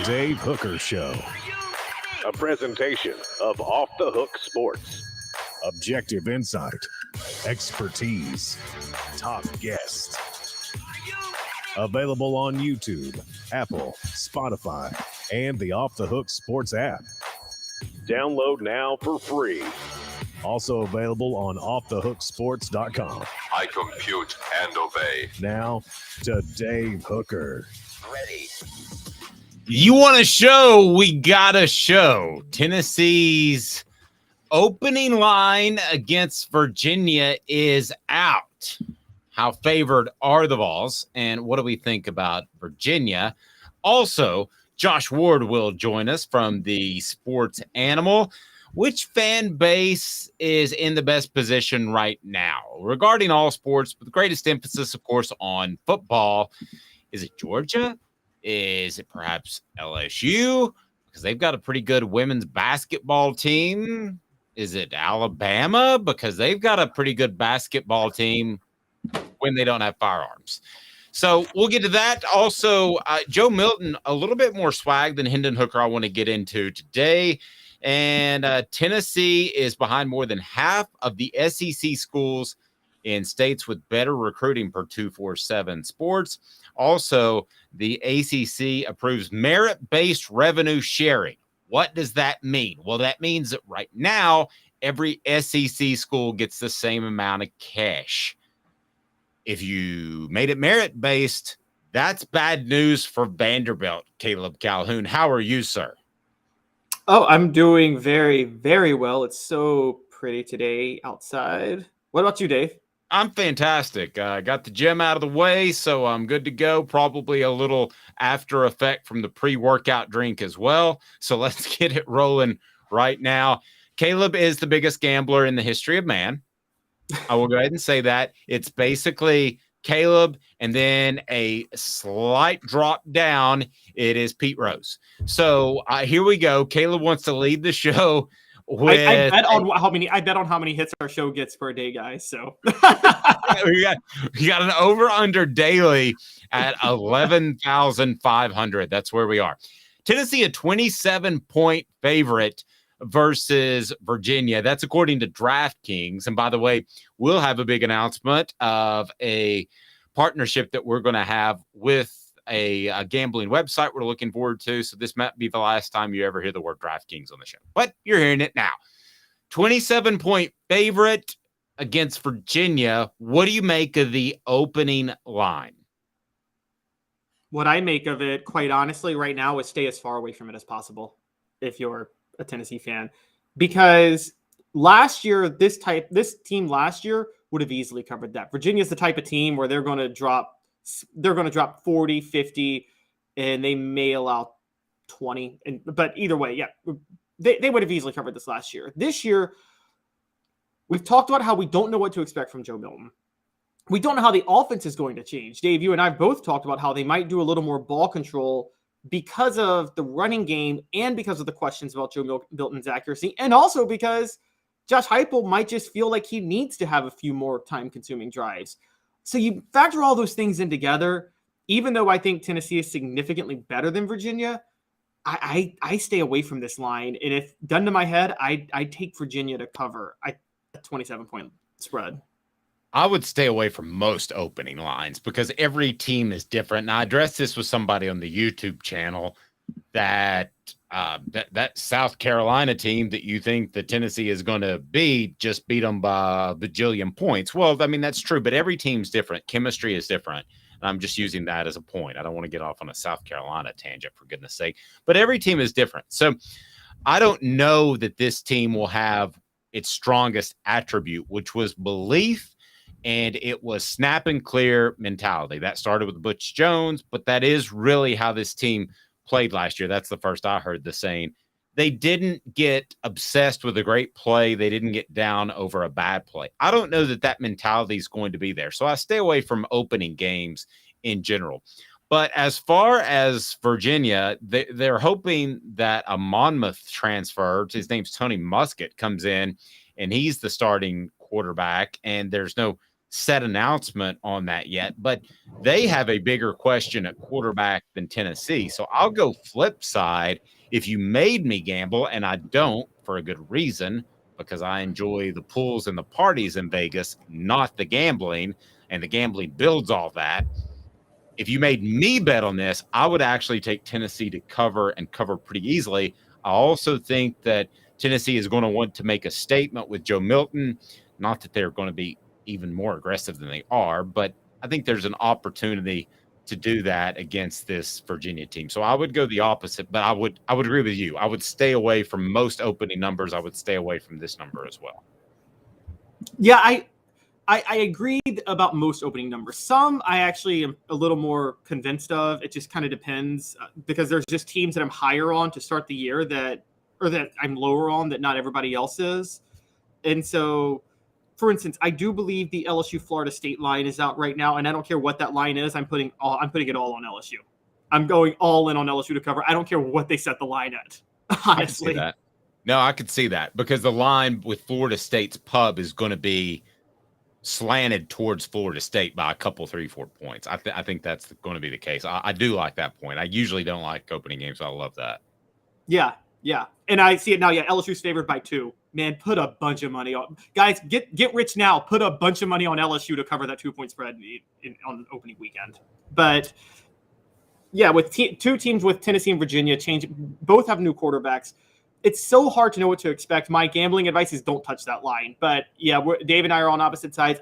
Dave Hooker Show. A presentation of Off the Hook Sports. Objective insight, expertise, top guests. Available on YouTube, Apple, Spotify, and the Off the Hook Sports app. Download now for free. Also available on offthehooksports.com. I compute and obey. Now to Dave Hooker. Ready. You want a show? We got a show. Tennessee's opening line against Virginia is out. How favored are the Vols? And what do we think about Virginia? Also, Josh Ward will join us from the Sports Animal. Which fan base is in the best position right now regarding all sports, with the greatest emphasis, of course, on football? Is it Georgia? Is it perhaps LSU? Because they've got a pretty good women's basketball team. Is it Alabama? Because they've got a pretty good basketball team when they don't have firearms. So we'll get to that. Also, Joe Milton, a little bit more swag than Hendon Hooker I want to get into today. And Tennessee is behind more than half of the SEC schools in states with better recruiting per 247 Sports. Also, the ACC approves merit-based revenue sharing. What does that mean? Well, that means that right now, every SEC school gets the same amount of cash. If you made it merit-based, that's bad news for Vanderbilt. Caleb Calhoun, how are you, sir? Oh, I'm doing very, very well. It's so pretty today outside. What about you, Dave? I'm fantastic. I got the gym out of the way, so I'm good to go. Probably a little after effect from the pre-workout drink as well. So let's get it rolling right now. Caleb is the biggest gambler in the history of man. I will go ahead and say that. It's basically Caleb and then a slight drop down. It is Pete Rose. So here we go. Caleb wants to lead the show. I bet on how many hits our show gets per day, guys. So we got an over-under daily at 11,500. That's where we are. Tennessee, a 27-point favorite versus Virginia. That's according to DraftKings. And by the way, we'll have a big announcement of a partnership that we're going to have with a gambling website we're looking forward to. So this might be the last time you ever hear the word DraftKings on the show, but you're hearing it now. 27-point favorite against Virginia. What do you make of the opening line? What I make of it, quite honestly, right now is stay as far away from it as possible if you're a Tennessee fan, because last year, this team last year would have easily covered that. Virginia's the type of team where they're going to drop 40, 50, and they may allow 20. But either way, yeah, they would have easily covered this last year. This year, we've talked about how we don't know what to expect from Joe Milton. We don't know how the offense is going to change. Dave, you and I both talked about how they might do a little more ball control because of the running game and because of the questions about Joe Milton's accuracy, and also because Josh Heupel might just feel like he needs to have a few more time-consuming drives. So you factor all those things in together, even though I think Tennessee is significantly better than Virginia, I stay away from this line. And if done to my head, I take Virginia to cover a 27-point spread. I would stay away from most opening lines because every team is different. And I addressed this with somebody on the YouTube channel that South Carolina team that you think that Tennessee is going to beat just beat them by a bajillion points. Well, I mean, that's true, but every team's different. Chemistry is different. And I'm just using that as a point. I don't want to get off on a South Carolina tangent, for goodness sake, but every team is different. So I don't know that this team will have its strongest attribute, which was belief. And it was snap and clear mentality. That started with Butch Jones, but that is really how this team played last year. That's the first I heard the saying. They didn't get obsessed with a great play. They didn't get down over a bad play. I don't know that mentality is going to be there. So I stay away from opening games in general. But as far as Virginia, they're hoping that a Monmouth transfer, his name's Tony Muskett, comes in, and he's the starting quarterback, and there's no set announcement on that yet, but they have a bigger question at quarterback than Tennessee. So I'll go flip side. If you made me gamble, and I don't for a good reason, because I enjoy the pools and the parties in Vegas, not the gambling, and the gambling builds all that. If you made me bet on this, I would actually take Tennessee to cover and cover pretty easily. I also think that Tennessee is going to want to make a statement with Joe Milton. Not that they're going to be even more aggressive than they are, but I think there's an opportunity to do that against this Virginia team. So I would go the opposite, but I would agree with you. I would stay away from most opening numbers. I would stay away from this number as well. Yeah, I agreed about most opening numbers. Some I actually am a little more convinced of. It just kind of depends because there's just teams that I'm higher on to start the year that I'm lower on that not everybody else is. And so, for instance, I do believe the LSU Florida State line is out right now, and I don't care what that line is. I'm putting it all on LSU. I'm going all in on LSU to cover. I don't care what they set the line at. Honestly, that. No, I could see that because the line with Florida State's pub is going to be slanted towards Florida State by a couple, 3-4 points. I think that's going to be the case. I do like that point. I usually don't like opening games. So I love that. Yeah. And I see it now. Yeah, LSU's favored by 2. Man, put a bunch of money on. Guys, get rich now. Put a bunch of money on LSU to cover that 2-point spread on opening weekend. But yeah, with two teams with Tennessee and Virginia, both have new quarterbacks. It's so hard to know what to expect. My gambling advice is don't touch that line. But yeah, Dave and I are on opposite sides.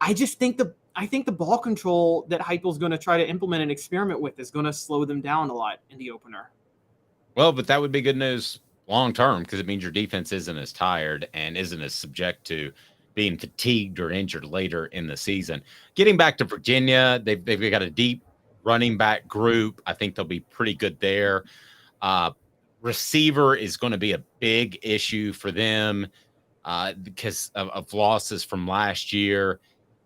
I just think the ball control that Heupel's going to try to implement and experiment with is going to slow them down a lot in the opener. Well, but that would be good news long term because it means your defense isn't as tired and isn't as subject to being fatigued or injured later in the season. Getting back to Virginia, they've got a deep running back group. I think they'll be pretty good there. Receiver is going to be a big issue for them because of losses from last year.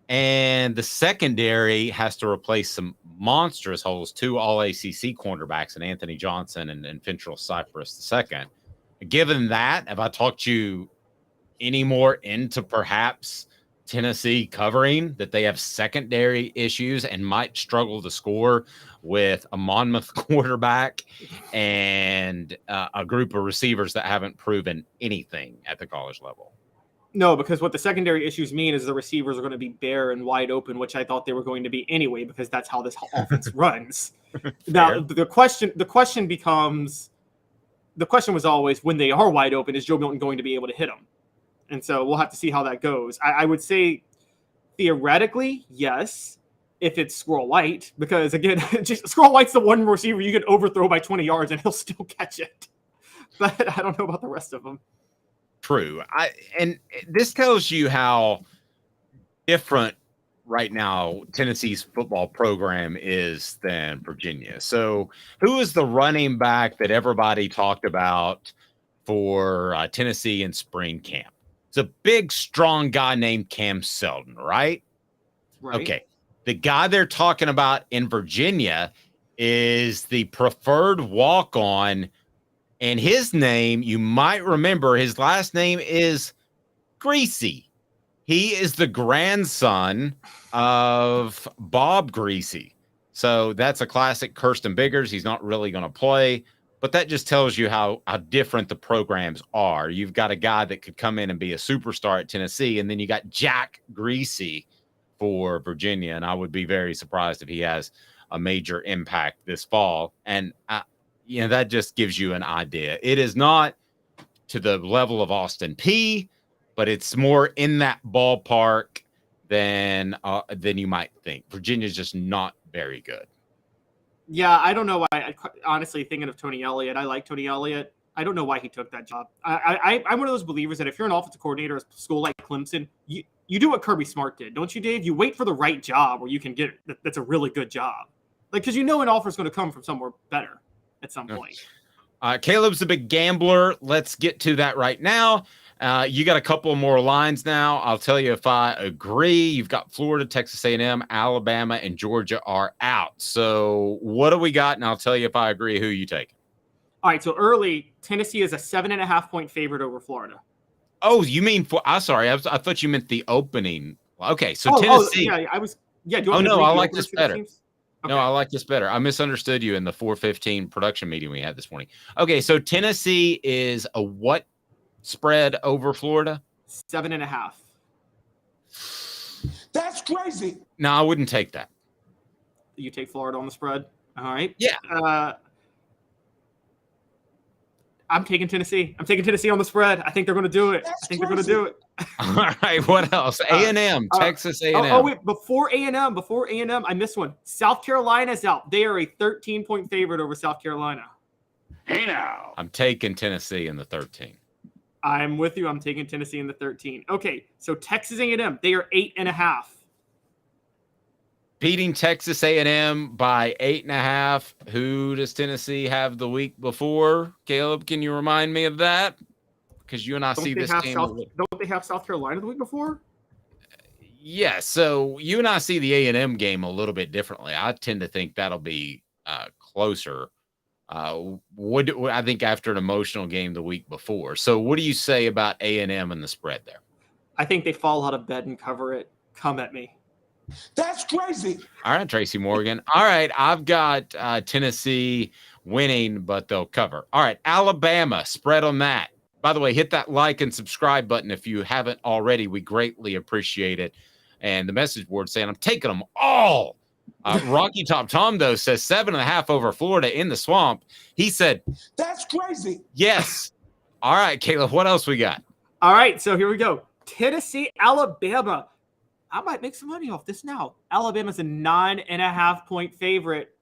And the secondary has to replace some monstrous holes, 2 all-ACC cornerbacks, and Anthony Johnson and Fentrell Cypress II. Given that, have I talked you any more into perhaps Tennessee covering that they have secondary issues and might struggle to score with a Monmouth quarterback and a group of receivers that haven't proven anything at the college level? No, because what the secondary issues mean is the receivers are going to be bare and wide open, which I thought they were going to be anyway, because that's how this offense runs. Now, the question was always, when they are wide open, is Joe Milton going to be able to hit them? And so we'll have to see how that goes. I would say theoretically, yes, if it's Squirrel White, because again, Squirrel White's the one receiver you can overthrow by 20 yards and he'll still catch it. But I don't know about the rest of them. True. And this tells you how different right now Tennessee's football program is than Virginia. So who is the running back that everybody talked about for Tennessee in spring camp? It's a big, strong guy named Cam Selden, right? Right. Okay. The guy they're talking about in Virginia is the preferred walk-on. And his name, you might remember, his last name is Greasy. He is the grandson of Bob Greasy. So that's a classic Kirsten Biggers. He's not really going to play, but that just tells you how different the programs are. You've got a guy that could come in and be a superstar at Tennessee, and then you got Jack Greasy for Virginia, and I would be very surprised if he has a major impact this fall. And that just gives you an idea. It is not to the level of Austin Peay, but it's more in that ballpark than you might think. Virginia's just not very good. Yeah, I don't know why. Honestly, thinking of Tony Elliott, I like Tony Elliott. I don't know why he took that job. I'm one of those believers that if you're an offensive coordinator at a school like Clemson, you do what Kirby Smart did, don't you, Dave? You wait for the right job where you can get it. That's a really good job. Because an offer is going to come from somewhere better at some point. Caleb's a big gambler. Let's get to that right now. You got a couple more lines now. I'll tell you if I agree. You've got Florida, Texas A&M, Alabama, and Georgia are out. So what do we got? And I'll tell you if I agree who you take. All right, so early, Tennessee is a 7.5-point favorite over Florida. Oh, you mean I'm sorry. I thought you meant the opening Okay, so Tennessee. Yeah, I was. Yeah. Do you Oh, want me to no, read I the like openers this for the better. teams? No, I like this better. I misunderstood you in the 4:15 production meeting we had this morning. Okay, so Tennessee is a what spread over Florida? 7.5. That's crazy. No, I wouldn't take that. You take Florida on the spread. All right. Yeah. I'm taking Tennessee. I'm taking Tennessee on the spread. I think they're going to do it. That's I think they're going to crazy. do it. All right, what else? A&M, Texas A&M. Oh, wait, before A&M, I missed one. South Carolina's out. They are a 13-point favorite over South Carolina. Hey now. I'm taking Tennessee in the 13. I'm with you. I'm taking Tennessee in the 13. Okay, so Texas A&M, they are 8.5. Beating Texas A&M by 8.5. Who does Tennessee have the week before? Caleb, can you remind me of that? Because you and I see this game. Don't they have South Carolina the week before? Yeah, so you and I see the A&M game a little bit differently. I tend to think that'll be closer. I think after an emotional game the week before. So what do you say about A&M and the spread there? I think they fall out of bed and cover it. Come at me. That's crazy. All right, Tracy Morgan. All right, I've got Tennessee winning, but they'll cover. All right, Alabama, spread on that. By the way, hit that like and subscribe button if you haven't already. We greatly appreciate it. And the message board saying, I'm taking them all. Rocky Top Tom, though, says 7.5 over Florida in the swamp. He said, That's crazy. yes. All right, Caleb, what else we got? All right, so here we go. Tennessee, Alabama. I might make some money off this now. Alabama's a 9.5-point favorite.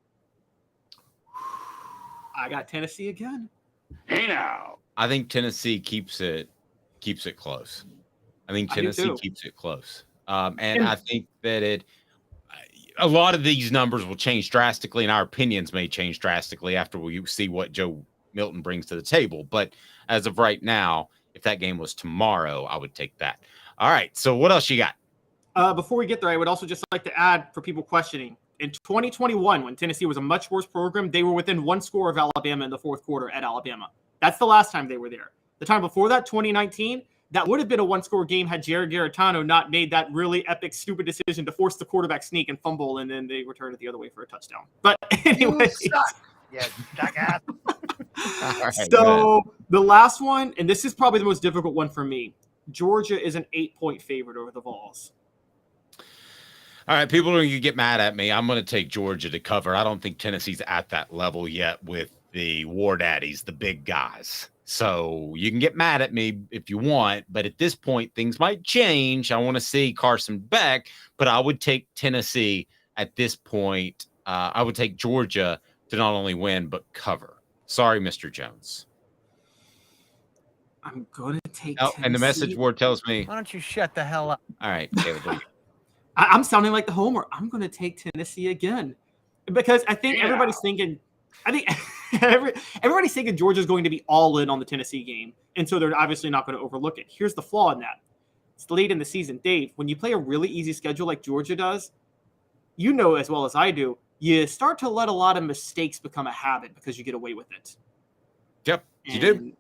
I got Tennessee again. Hey now. I think Tennessee keeps it close. I think Tennessee keeps it close. And I think that a lot of these numbers will change drastically, and our opinions may change drastically after we see what Joe Milton brings to the table. But as of right now, if that game was tomorrow, I would take that. All right, so what else you got? Before we get there, I would also just like to add for people questioning. In 2021, when Tennessee was a much worse program, they were within one score of Alabama in the fourth quarter at Alabama. That's the last time they were there. The time before that, 2019, that would have been a one-score game had Jared Garantano not made that really epic, stupid decision to force the quarterback sneak and fumble, and then they returned it the other way for a touchdown. But anyway. Yeah, jackass. Right, so the last one, and this is probably the most difficult one for me. Georgia is an 8-point favorite over the Vols. All right, people are going to get mad at me. I'm going to take Georgia to cover. I don't think Tennessee's at that level yet with the War Daddies, the big guys. So you can get mad at me if you want, but at this point, things might change. I want to see Carson Beck, but I would take Tennessee at this point. I would take Georgia to not only win, but cover. Sorry, Mr. Jones. I'm going to take Tennessee. And the message board tells me. Why don't you shut the hell up? All right, Caleb. I'm sounding like the homer. I'm going to take Tennessee again because I think everybody's thinking. I think everybody's thinking Georgia's going to be all in on the Tennessee game, and so they're obviously not going to overlook it. Here's the flaw in that: it's late in the season, Dave. When you play a really easy schedule like Georgia does, you know as well as I do, you start to let a lot of mistakes become a habit because you get away with it. Yep, you do.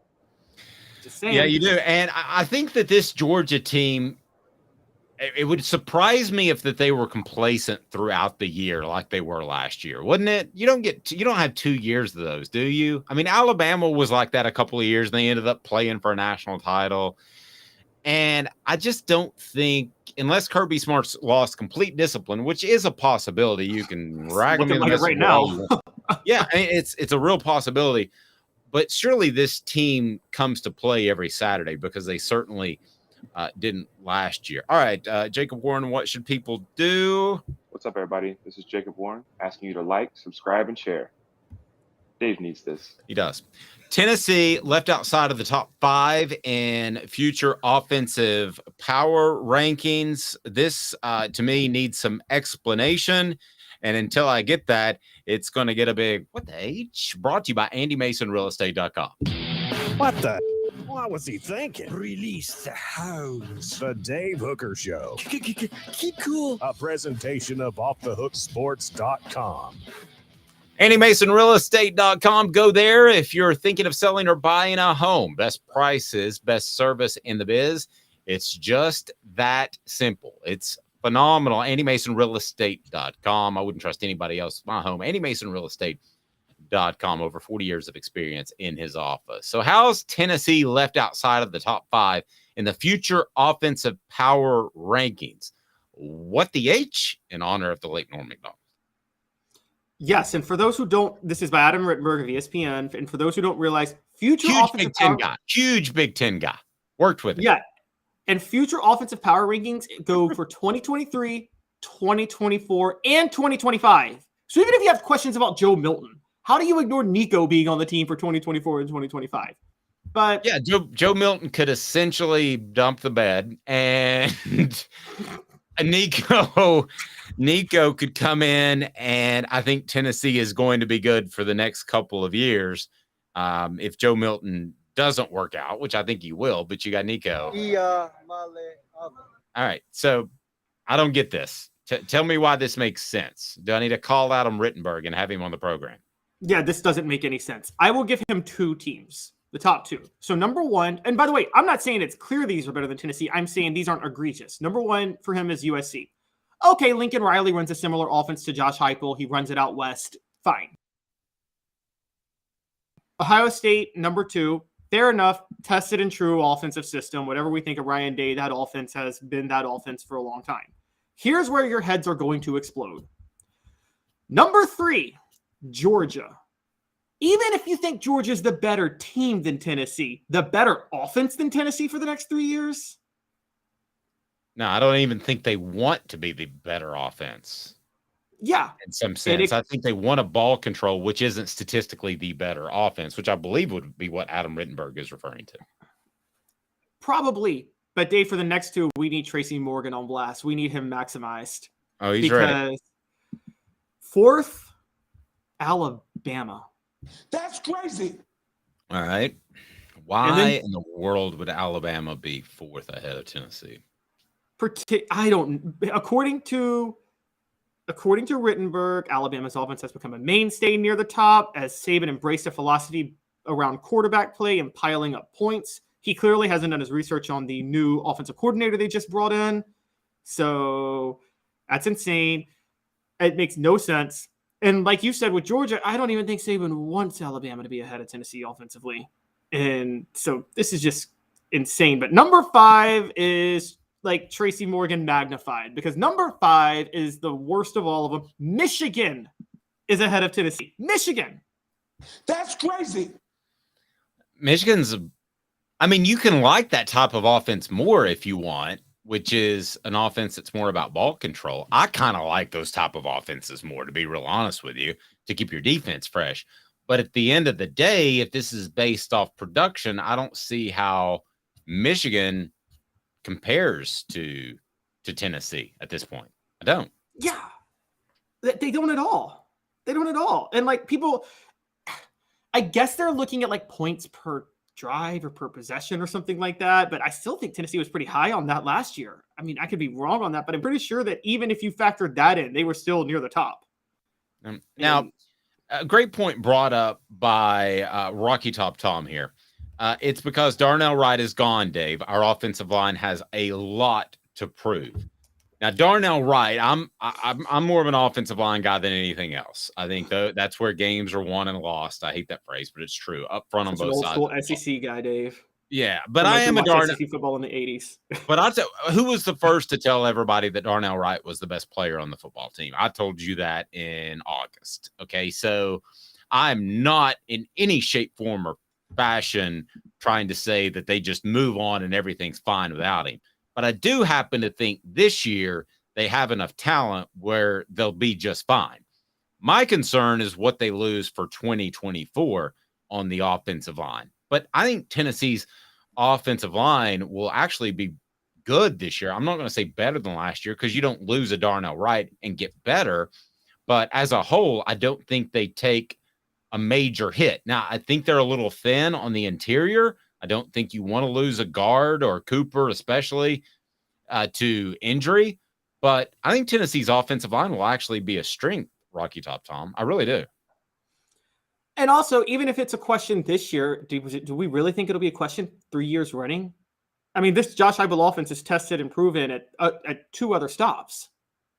Just saying. Yeah, you do. And I think that this Georgia team. It would surprise me if they were complacent throughout the year like they were last year, wouldn't it? You don't have 2 years of those, do you? I mean, Alabama was like that a couple of years, and they ended up playing for a national title. And I just don't think, unless Kirby Smart's lost complete discipline, which is a possibility, you can rag him in the right now. Yeah, I mean, it's a real possibility. But surely this team comes to play every Saturday because they certainly didn't last year. All right, Jacob Warren, what should people do? What's up, everybody? This is Jacob Warren asking you to like, subscribe, and share. Dave needs this. He does. Tennessee left outside of the top 5 in future offensive power rankings. This, to me, needs some explanation. And until I get that, it's going to get a big, what the H? Brought to you by AndyMasonRealEstate.com. What the? What was he thinking? Release the hounds. The Dave Hooker Show. Keep cool. A presentation of OffTheHookSports.com. AndyMasonRealEstate.com. Go there if you're thinking of selling or buying a home. Best prices, best service in the biz. It's just that simple. It's phenomenal. AndyMasonRealEstate.com. I wouldn't trust anybody else. My home, AndyMasonRealEstate.com. Over 40 years of experience in his office. So how's Tennessee left outside of the top 5 in the future offensive power rankings? What the H in honor of the late Norm Macdonald? Yes, and for those who don't, this is by Adam Rittenberg of ESPN. And for those who don't realize, future Huge offensive Big Ten power, guy. Huge Big Ten guy. Worked with him. yeah, and future offensive power rankings go for 2023, 2024, and 2025. So even if you have questions about Joe Milton, how do you ignore Nico being on the team for 2024 and 2025? But yeah, Joe Milton could essentially dump the bed, and Nico could come in, and I think Tennessee is going to be good for the next couple of years. If Joe Milton doesn't work out, which I think he will, but you got Nico. All right, so I don't get this. Tell me why this makes sense. Do I need to call Adam Rittenberg and have him on the program? Yeah, this doesn't make any sense. I will give him 2 teams, the top 2. So number 1, and by the way, I'm not saying it's clear these are better than Tennessee. I'm saying these aren't egregious. Number 1 for him is USC. Okay, Lincoln Riley runs a similar offense to Josh Heupel. He runs it out west. Fine. Ohio State, number 2. Fair enough. Tested and true offensive system. Whatever we think of Ryan Day, that offense has been that offense for a long time. Here's where your heads are going to explode. Number 3, Georgia. Even if you think Georgia's the better team than Tennessee, the better offense than Tennessee for the next 3 years? No, I don't even think they want to be the better offense. Yeah. In some sense. I think they want a ball control, which isn't statistically the better offense, which I believe would be what Adam Rittenberg is referring to. Probably. But Dave, for the next 2, we need Tracy Morgan on blast. We need him maximized. Oh, he's ready. 4th, Alabama. That's crazy. All right. Why in the world would Alabama be 4th ahead of Tennessee? I don't. According to Rittenberg, Alabama's offense has become a mainstay near the top as Saban embraced a philosophy around quarterback play and piling up points. He clearly hasn't done his research on the new offensive coordinator they just brought in. So that's insane. It makes no sense. And like you said with Georgia, I don't even think Saban wants Alabama to be ahead of Tennessee offensively. And so this is just insane. But number 5 is like Tracy Morgan magnified, because number 5 is the worst of all of them. Michigan is ahead of Tennessee. Michigan. That's crazy. Michigan's, I mean, you can like that type of offense more if you want, which is an offense that's more about ball control. I kind of like those type of offenses more, to be real honest with you, to keep your defense fresh. But at the end of the day, if this is based off production, I don't see how Michigan compares to Tennessee at this point. I don't. Yeah. They don't at all. They don't at all. And like people, I guess they're looking at like points per drive or per possession or something like that. But I still think Tennessee was pretty high on that last year. I mean, I could be wrong on that, but I'm pretty sure that even if you factored that in, they were still near the top. Now, a great point brought up by Rocky Top Tom here. It's because Darnell Wright is gone, Dave. Our offensive line has a lot to prove. Now, Darnell Wright, I'm more of an offensive line guy than anything else. I think that's where games are won and lost. I hate that phrase, but it's true. Up front on both sides. Old school SEC guy, Dave. Yeah, but I am a Darnell SEC football in the 80s. But I tell who was the first to tell everybody that Darnell Wright was the best player on the football team? I told you that in August. Okay, so I'm not in any shape, form, or fashion trying to say that they just move on and everything's fine without him. But I do happen to think this year they have enough talent where they'll be just fine. My concern is what they lose for 2024 on the offensive line. But I think Tennessee's offensive line will actually be good this year. I'm not going to say better than last year because you don't lose a Darnell Wright and get better. But as a whole, I don't think they take a major hit. Now, I think they're a little thin on the interior. I don't think you want to lose a guard or Cooper, especially to injury. But I think Tennessee's offensive line will actually be a strength, Rocky Top Tom. I really do. And also, even if it's a question this year, do we really think it'll be a question 3 years running? I mean, this Josh Heupel offense is tested and proven at 2 other stops.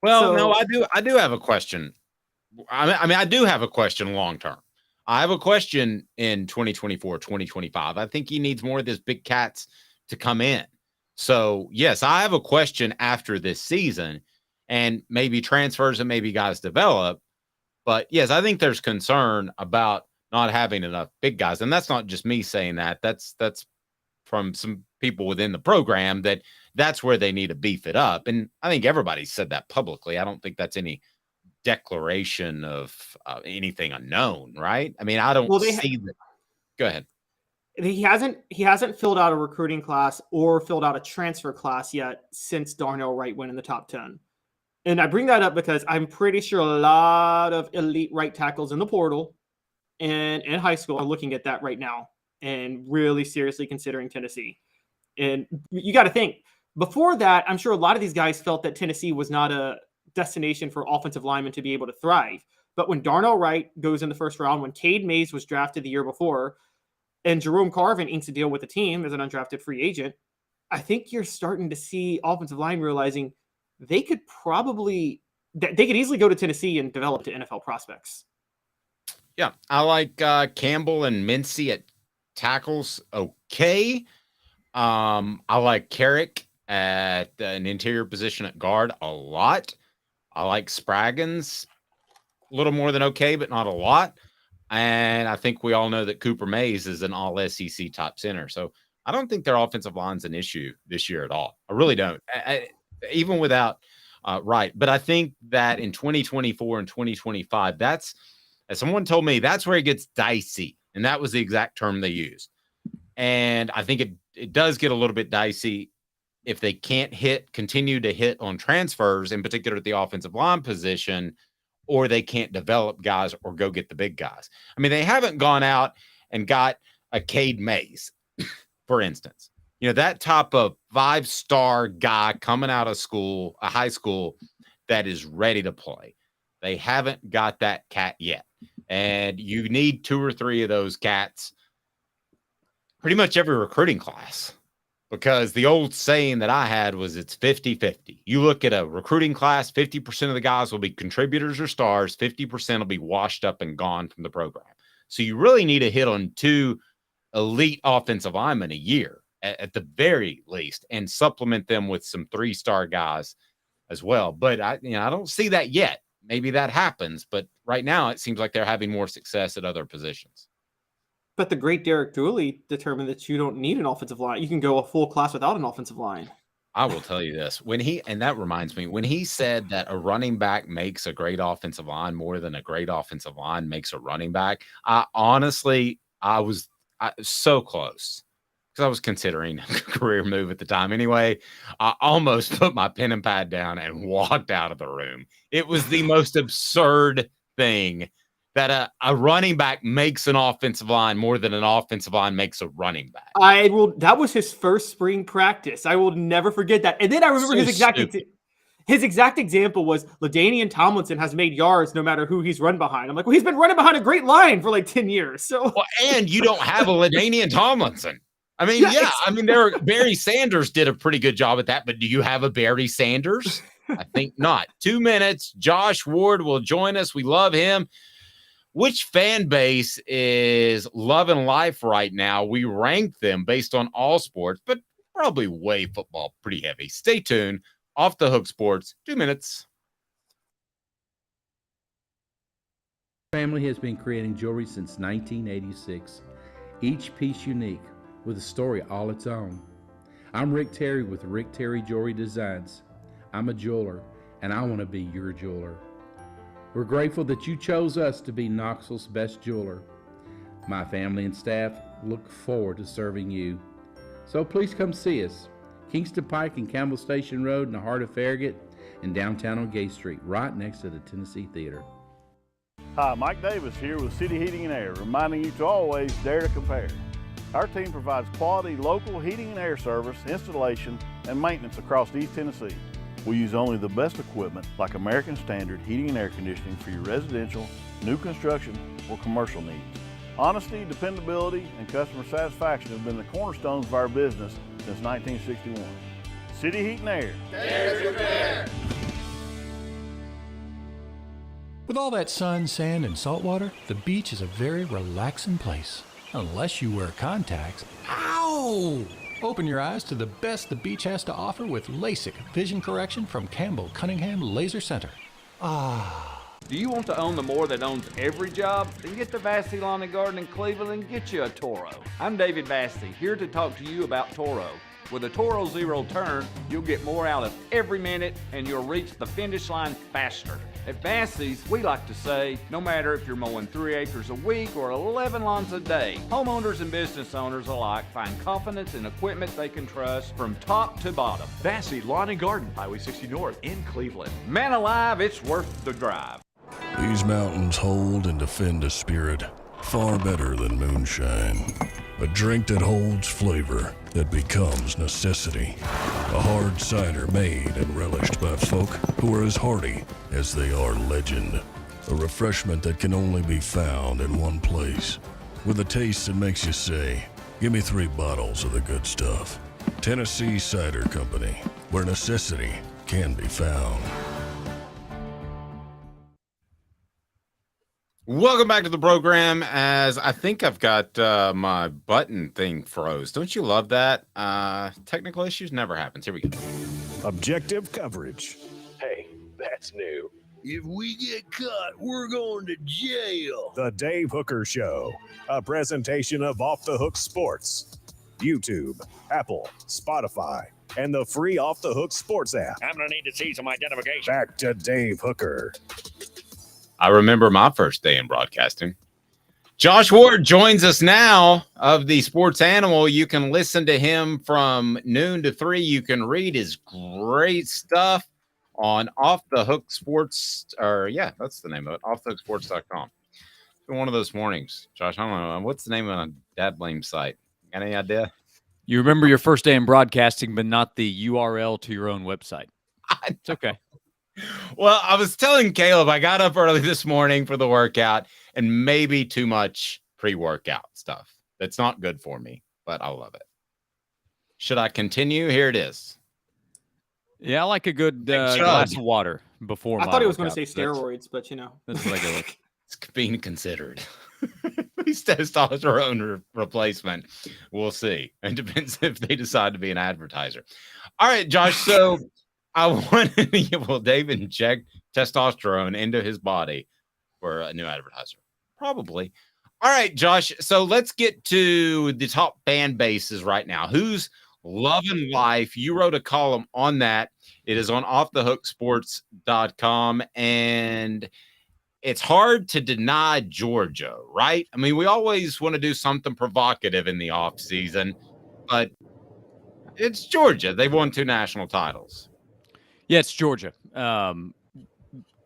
Well, no, I do have a question. I mean, I do have a question long term. I have a question in 2024, 2025. I think he needs more of this big cats to come in. So, yes, I have a question after this season, and maybe transfers and maybe guys develop. But, yes, I think there's concern about not having enough big guys. And that's not just me saying that. That's from some people within the program that's where they need to beef it up. And I think everybody said that publicly. I don't think that's any declaration of anything unknown, right? I mean, I don't see that. Go ahead. He hasn't filled out a recruiting class or filled out a transfer class yet since Darnell Wright went in the top 10. And I bring that up because I'm pretty sure a lot of elite right tackles in the portal and in high school are looking at that right now and really seriously considering Tennessee. And you got to think, before that, I'm sure a lot of these guys felt that Tennessee was not a destination for offensive linemen to be able to thrive. But when Darnell Wright goes in the first round, when Cade Mays was drafted the year before, and Jerome Carvin inks a deal with the team as an undrafted free agent, I think you're starting to see offensive line realizing they could easily go to Tennessee and develop to NFL prospects. Yeah, I like Campbell and Mincy at tackles. Okay. I like Carrick at an interior position at guard a lot. I like Spraggins a little more than okay, but not a lot. And I think we all know that Cooper Mays is an all SEC top center. So I don't think their offensive line's an issue this year at all. I really don't. Even without Wright. But I think that in 2024 and 2025, as someone told me, that's where it gets dicey. And that was the exact term they used. And I think it does get a little bit dicey if they can't continue to hit on transfers, in particular at the offensive line position, or they can't develop guys or go get the big guys. I mean, they haven't gone out and got a Cade Mays, for instance. You know, that type of 5-star guy coming out of school, a high school that is ready to play. They haven't got that cat yet. And you need 2 or 3 of those cats pretty much every recruiting class, because the old saying that I had was it's 50-50. You look at a recruiting class, 50% of the guys will be contributors or stars, 50% will be washed up and gone from the program. So you really need to hit on 2 elite offensive linemen a year at the very least, and supplement them with some 3-star guys as well. But I don't see that yet. Maybe that happens, but right now it seems like they're having more success at other positions. But the great Derek Dooley determined that you don't need an offensive line. You can go a full class without an offensive line. I will tell you this. And that reminds me, when he said that a running back makes a great offensive line more than a great offensive line makes a running back, I was so close, because I was considering a career move at the time anyway. I almost put my pen and pad down and walked out of the room. It was the most absurd thing that a running back makes an offensive line more than an offensive line makes a running back. That was his first spring practice. I will never forget that. And then I remember his exact example was LaDainian Tomlinson has made yards no matter who he's run behind. I'm like, well, he's been running behind a great line for like 10 years. So, and you don't have a LaDainian Tomlinson. I mean, I mean, Barry Sanders did a pretty good job at that, but do you have a Barry Sanders? I think not. 2 minutes. Josh Ward will join us. We love him. Which fan base is loving life right now? We rank them based on all sports, but probably way football pretty heavy. Stay tuned. Off the Hook Sports, 2 minutes. Family has been creating jewelry since 1986. Each piece unique, with a story all its own. I'm Rick Terry with Rick Terry Jewelry Designs. I'm a jeweler, and I want to be your jeweler. We're grateful that you chose us to be Knoxville's best jeweler. My family and staff look forward to serving you. So please come see us. Kingston Pike and Campbell Station Road in the heart of Farragut, and downtown on Gay Street, right next to the Tennessee Theater. Hi, Mike Davis here with City Heating and Air, reminding you to always dare to compare. Our team provides quality local heating and air service, installation, and maintenance across East Tennessee. We use only the best equipment like American Standard heating and air conditioning for your residential, new construction, or commercial needs. Honesty, dependability, and customer satisfaction have been the cornerstones of our business since 1961. City Heat and Air. With all that sun, sand, and salt water, the beach is a very relaxing place. Unless you wear contacts. Ow! Open your eyes to the best the beach has to offer with LASIK vision correction from Campbell Cunningham Laser Center. Do you want to own the more that owns every job? Then get to Vassy Lawn and Garden in Cleveland and get you a Toro. I'm David Vassy, here to talk to you about Toro. With a Toro Zero Turn, you'll get more out of every minute and you'll reach the finish line faster. At Vassy's, we like to say, no matter if you're mowing 3 acres a week or 11 lawns a day, homeowners and business owners alike find confidence in equipment they can trust from top to bottom. Vassy Lawn and Garden, Highway 60 North in Cleveland. Man alive, it's worth the drive. These mountains hold and defend a spirit far better than moonshine. A drink that holds flavor that becomes necessity. A hard cider made and relished by folk who are as hearty as they are legend. A refreshment that can only be found in one place. With a taste that makes you say, give me 3 bottles of the good stuff. Tennessee Cider Company, where necessity can be found. Welcome back to the program. As I think I've got my button thing froze. Don't you love that? Technical issues never happens. Here we go. Objective coverage. Hey, that's new. If we get caught, we're going to jail. The Dave Hooker Show, a presentation of Off the Hook Sports. YouTube, Apple, Spotify, and the free Off the Hook Sports app. I'm going to need to see some identification. Back to Dave Hooker. I remember my first day in broadcasting. Josh Ward joins us now of the Sports Animal. You can listen to him from noon to 3. You can read his great stuff on Off the Hook Sports, that's the name of it, offthehooksports.com. It's been one of those mornings. Josh, I don't know. What's the name of a dad blame site? Got any idea? You remember your first day in broadcasting, but not the URL to your own website. It's okay. Well, I was telling Caleb, I got up early this morning for the workout and maybe too much pre-workout stuff. That's not good for me, but I love it. Should I continue? Here it is. Yeah, I like a good glass of water before I thought he was going to say steroids, but you know. That's regular. It's being considered. He's testosterone replacement. We'll see. It depends if they decide to be an advertiser. All right, Josh. So I wanted to Dave inject testosterone into his body for a new advertiser. Probably. All right, Josh. So let's get to the top fan bases right now. Who's loving life? You wrote a column on that. It is on offthehooksports.com. And it's hard to deny Georgia, right? I mean, we always want to do something provocative in the offseason, but it's Georgia. They've won 2 national titles. Yeah, it's Georgia.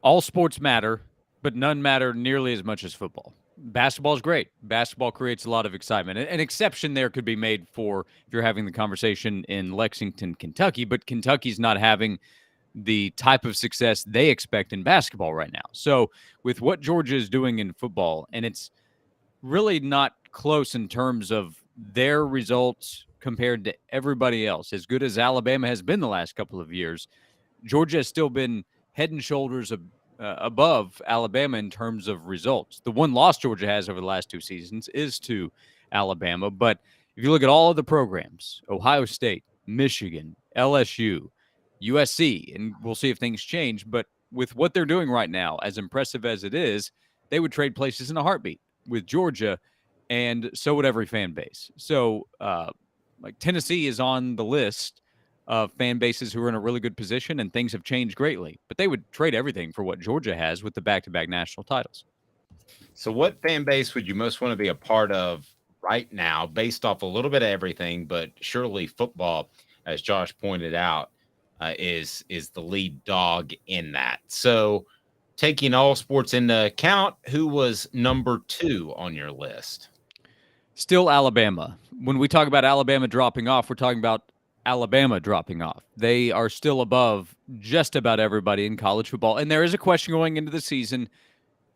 All sports matter, but none matter nearly as much as football. Basketball is great. Basketball creates a lot of excitement. An exception there could be made for if you're having the conversation in Lexington, Kentucky, but Kentucky's not having the type of success they expect in basketball right now. So with what Georgia is doing in football, and it's really not close in terms of their results compared to everybody else, as good as Alabama has been the last couple of years, Georgia has still been head and shoulders above Alabama in terms of results. The one loss Georgia has over the last 2 seasons is to Alabama. But if you look at all of the programs, Ohio State, Michigan, LSU, USC, and we'll see if things change. But with what they're doing right now, as impressive as it is, they would trade places in a heartbeat with Georgia, and so would every fan base. So like Tennessee is on the list of fan bases who are in a really good position, and things have changed greatly. But they would trade everything for what Georgia has with the back-to-back national titles. So what fan base would you most want to be a part of right now, based off a little bit of everything, but surely football, as Josh pointed out, is the lead dog in that. So taking all sports into account, who was number 2 on your list? Still Alabama. When we talk about Alabama dropping off, we're talking about Alabama dropping off. They are still above just about everybody in college football. And there is a question going into the season.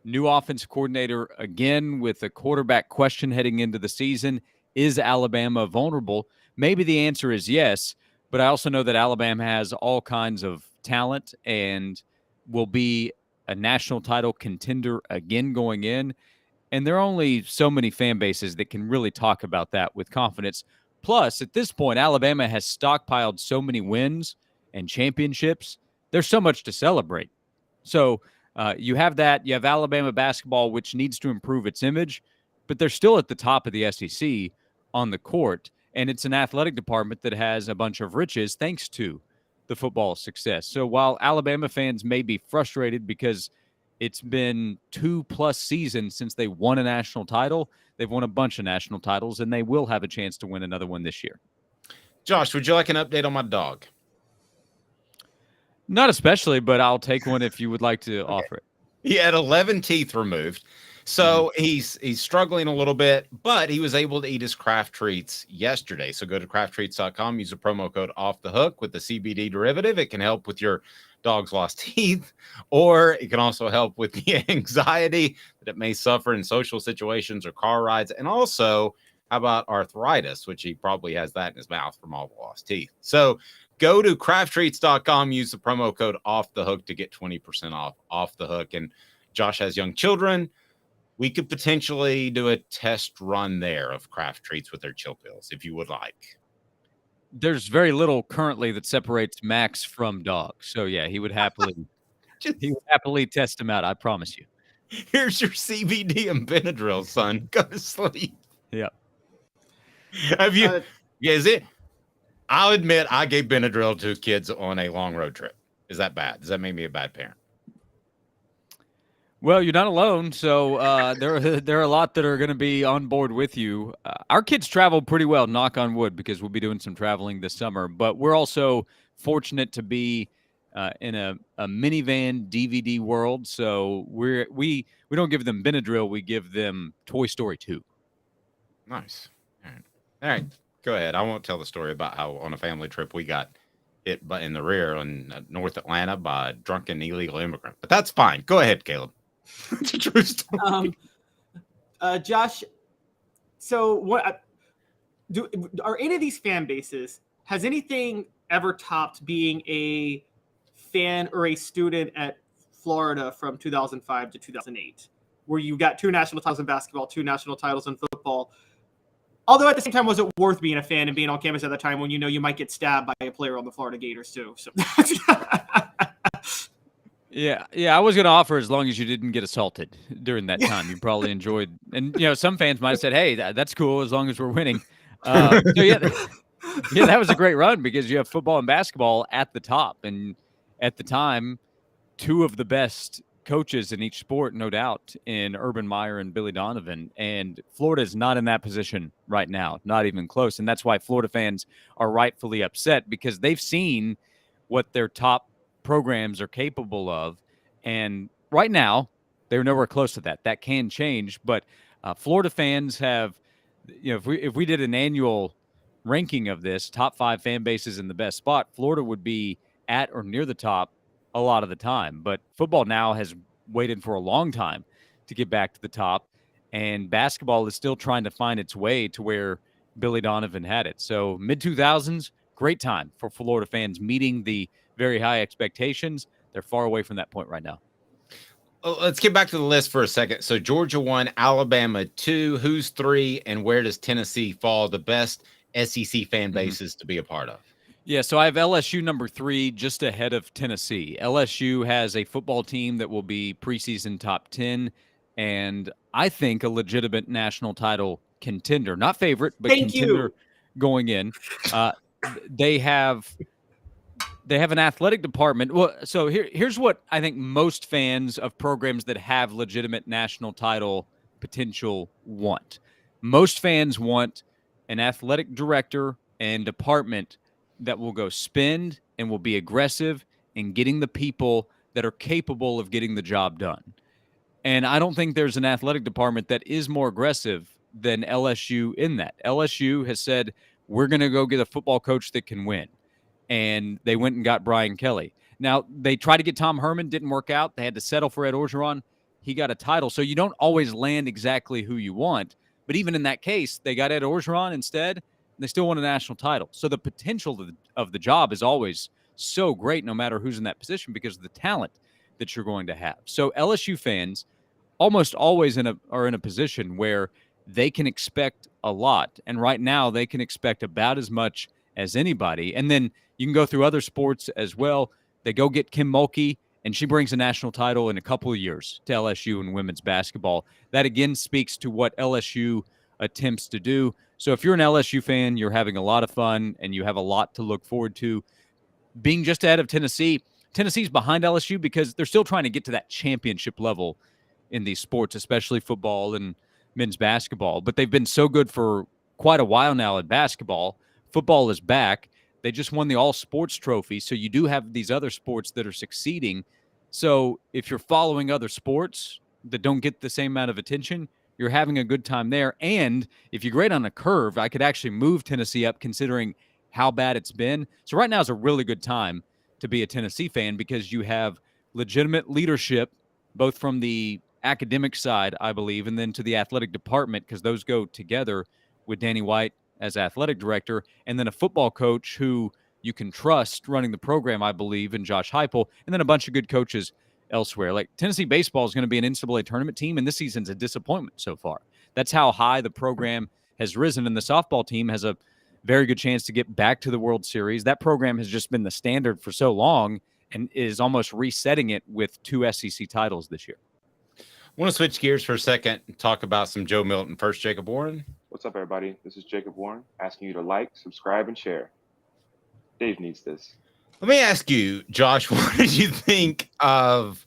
New offensive coordinator again with a quarterback question heading into the season. Is Alabama vulnerable? maybe the answer is yes, but I also know that Alabama has all kinds of talent and will be a national title contender again going in. And there are only so many fan bases that can really talk about that with confidence. Plus, at this point, Alabama has stockpiled so many wins and championships. There's so much to celebrate. So you have that. You have Alabama basketball, which needs to improve its image, but they're still at the top of the SEC on the court. And it's an athletic department that has a bunch of riches thanks to the football success. So while Alabama fans may be frustrated because it's been 2+ seasons since they won a national title, they've won a bunch of national titles, and they will have a chance to win another one this year. Josh, would you like an update on my dog? Not especially, but I'll take one if you would like to offer it. He had 11 teeth removed. So he's struggling a little bit, but he was able to eat his craft treats yesterday. So go to crafttreats.com, use the promo code Off the Hook with the CBD derivative. It can help with your dog's lost teeth, or it can also help with the anxiety that it may suffer in social situations or car rides. And also, how about arthritis, which he probably has that in his mouth from all the lost teeth. So go to crafttreats.com, use the promo code Off the Hook to get 20% off the hook. And Josh has young children. We could potentially do a test run there of craft treats with their chill pills if you would like. There's very little currently that separates Max from dogs. So yeah, he would happily test him out. I promise you. Here's your CBD and Benadryl, son. Go to sleep. Yeah. Have you? Is it? I'll admit I gave Benadryl to kids on a long road trip. Is that bad? Does that make me a bad parent? Well, you're not alone, so there are a lot that are going to be on board with you. Our kids travel pretty well, knock on wood, because we'll be doing some traveling this summer. But we're also fortunate to be in a minivan DVD world, so we don't give them Benadryl, we give them Toy Story 2. Nice. All right. Go ahead. I won't tell the story about how on a family trip we got hit in the rear in North Atlanta by a drunken illegal immigrant, but that's fine. Go ahead, Caleb. It's a true story. Josh, so what are any of these fan bases, has anything ever topped being a fan or a student at Florida from 2005 to 2008, where you got 2 national titles in basketball, 2 national titles in football? Although at the same time, was it worth being a fan and being on campus at the time when you know you might get stabbed by a player on the Florida Gators too? So Yeah, I was going to offer as long as you didn't get assaulted during that time. You probably enjoyed, and some fans might have said, "Hey, that's cool as long as we're winning." So yeah, that was a great run because you have football and basketball at the top, and at the time, 2 of the best coaches in each sport, no doubt, in Urban Meyer and Billy Donovan. And Florida is not in that position right now, not even close. And that's why Florida fans are rightfully upset, because they've seen what their top programs are capable of. And right now, they're nowhere close to that. That can change. But Florida fans have, if we did an annual ranking of this, top 5 fan bases in the best spot, Florida would be at or near the top a lot of the time. But football now has waited for a long time to get back to the top, and basketball is still trying to find its way to where Billy Donovan had it. So mid-2000s, great time for Florida fans meeting the very high expectations. They're far away from that point right now. Well, let's get back to the list for a second. So Georgia 1, Alabama 2, who's 3, and where does Tennessee fall? The best SEC fan bases to be a part of. Yeah, so I have LSU number 3, just ahead of Tennessee. LSU has a football team that will be preseason top 10, and I think a legitimate national title contender. Not favorite, but contender going in. They have an athletic department. Well, so here's what I think most fans of programs that have legitimate national title potential want. Most fans want an athletic director and department that will go spend and will be aggressive in getting the people that are capable of getting the job done. And I don't think there's an athletic department that is more aggressive than LSU in that. LSU has said, we're going to go get a football coach that can win. And they went and got Brian Kelly. Now, they tried to get Tom Herman, didn't work out. They had to settle for Ed Orgeron. He got a title. So you don't always land exactly who you want. But even in that case, they got Ed Orgeron instead, They still won a national title. So the potential of the job is always so great no matter who's in that position because of the talent that you're going to have. So LSU fans almost always are in a position where they can expect a lot. And right now they can expect about as much as anybody. And then you can go through other sports as well. They go get Kim Mulkey, and she brings a national title in a couple of years to LSU in women's basketball. That, again, speaks to what LSU attempts to do. So if you're an LSU fan, you're having a lot of fun, and you have a lot to look forward to. Being just ahead of Tennessee, Tennessee's behind LSU because they're still trying to get to that championship level in these sports, especially football and men's basketball. But they've been so good for quite a while now at basketball. Football is back. They just won the all-sports trophy, so you do have these other sports that are succeeding. So if you're following other sports that don't get the same amount of attention, you're having a good time there. And if you grade on a curve, I could actually move Tennessee up considering how bad it's been. So right now is a really good time to be a Tennessee fan because you have legitimate leadership, both from the academic side, I believe, and then to the athletic department because those go together with Danny White as athletic director, and then a football coach who you can trust running the program, I believe, in Josh Heupel, and then a bunch of good coaches elsewhere. Like Tennessee baseball is going to be an NCAA tournament team, and this season's a disappointment so far. That's how high the program has risen, and the softball team has a very good chance to get back to the World Series. That program has just been the standard for so long and is almost resetting it with 2 SEC titles this year. I want to switch gears for a second and talk about some Joe Milton. First, Jacob Warren. What's up, everybody? This is Jacob Warren asking you to like, subscribe, and share. Dave needs this. Let me ask you, Josh, what did you think of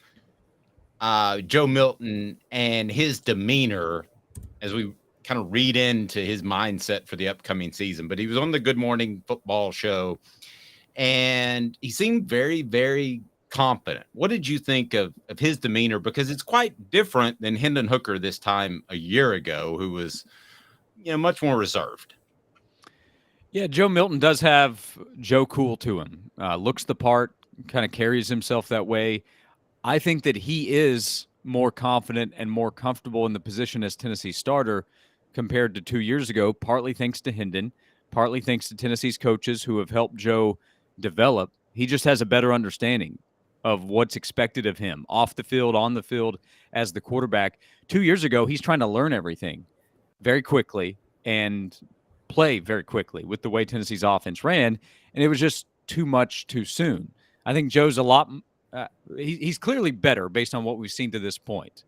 Joe Milton and his demeanor as we kind of read into his mindset for the upcoming season? But he was on the Good Morning Football show, and he seemed very, very confident. What did you think of his demeanor? Because it's quite different than Hendon Hooker this time a year ago, who was, much more reserved. Yeah, Joe Milton does have Joe Cool to him. Looks the part, kind of carries himself that way. I think that he is more confident and more comfortable in the position as Tennessee starter compared to 2 years ago, partly thanks to Hendon, partly thanks to Tennessee's coaches who have helped Joe develop. He just has a better understanding of what's expected of him off the field, on the field as the quarterback. 2 years ago, he's trying to learn everything very quickly and play very quickly with the way Tennessee's offense ran, and it was just too much too soon. I think Joe's a lot he's clearly better based on what we've seen to this point,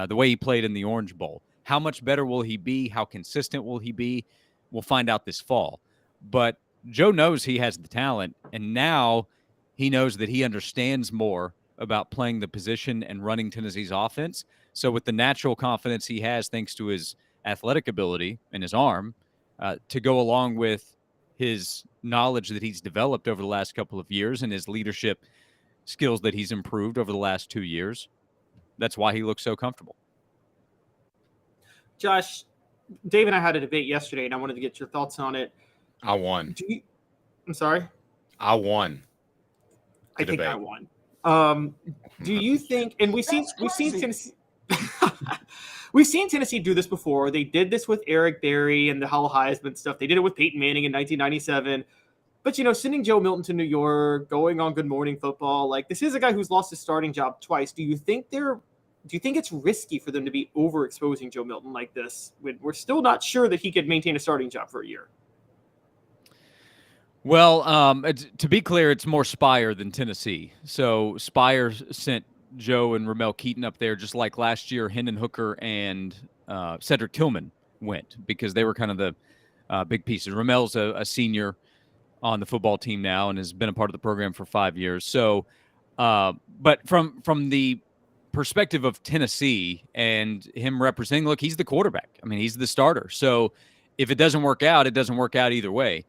the way he played in the Orange Bowl. How much better will he be? How consistent will he be? We'll find out this fall. But Joe knows he has the talent, and now he knows that he understands more about playing the position and running Tennessee's offense. So with the natural confidence he has thanks to his athletic ability and his arm, to go along with his knowledge that he's developed over the last couple of years and his leadership skills that he's improved over the last 2 years, that's why he looks so comfortable. Josh, Dave and I had a debate yesterday, and I wanted to get your thoughts on it. I won. I'm sorry? I won. I think I won. Do you think, and we've seen Tennessee we've seen Tennessee do this before. They did this with Eric Berry and the Howell Heisman stuff. They did it with Peyton Manning in 1997. But, sending Joe Milton to New York, going on Good Morning Football, like this is a guy who's lost his starting job twice. Do you think it's risky for them to be overexposing Joe Milton like this when we're still not sure that he could maintain a starting job for a year? Well, to be clear, it's more Spire than Tennessee. So Spire sent Joe and Ramel Keaton up there, just like last year, Hendon Hooker and Cedric Tillman went because they were kind of the big pieces. Ramel's a senior on the football team now and has been a part of the program for 5 years. So, but from the perspective of Tennessee and him representing, look, he's the quarterback. I mean, he's the starter. So if it doesn't work out, it doesn't work out either way.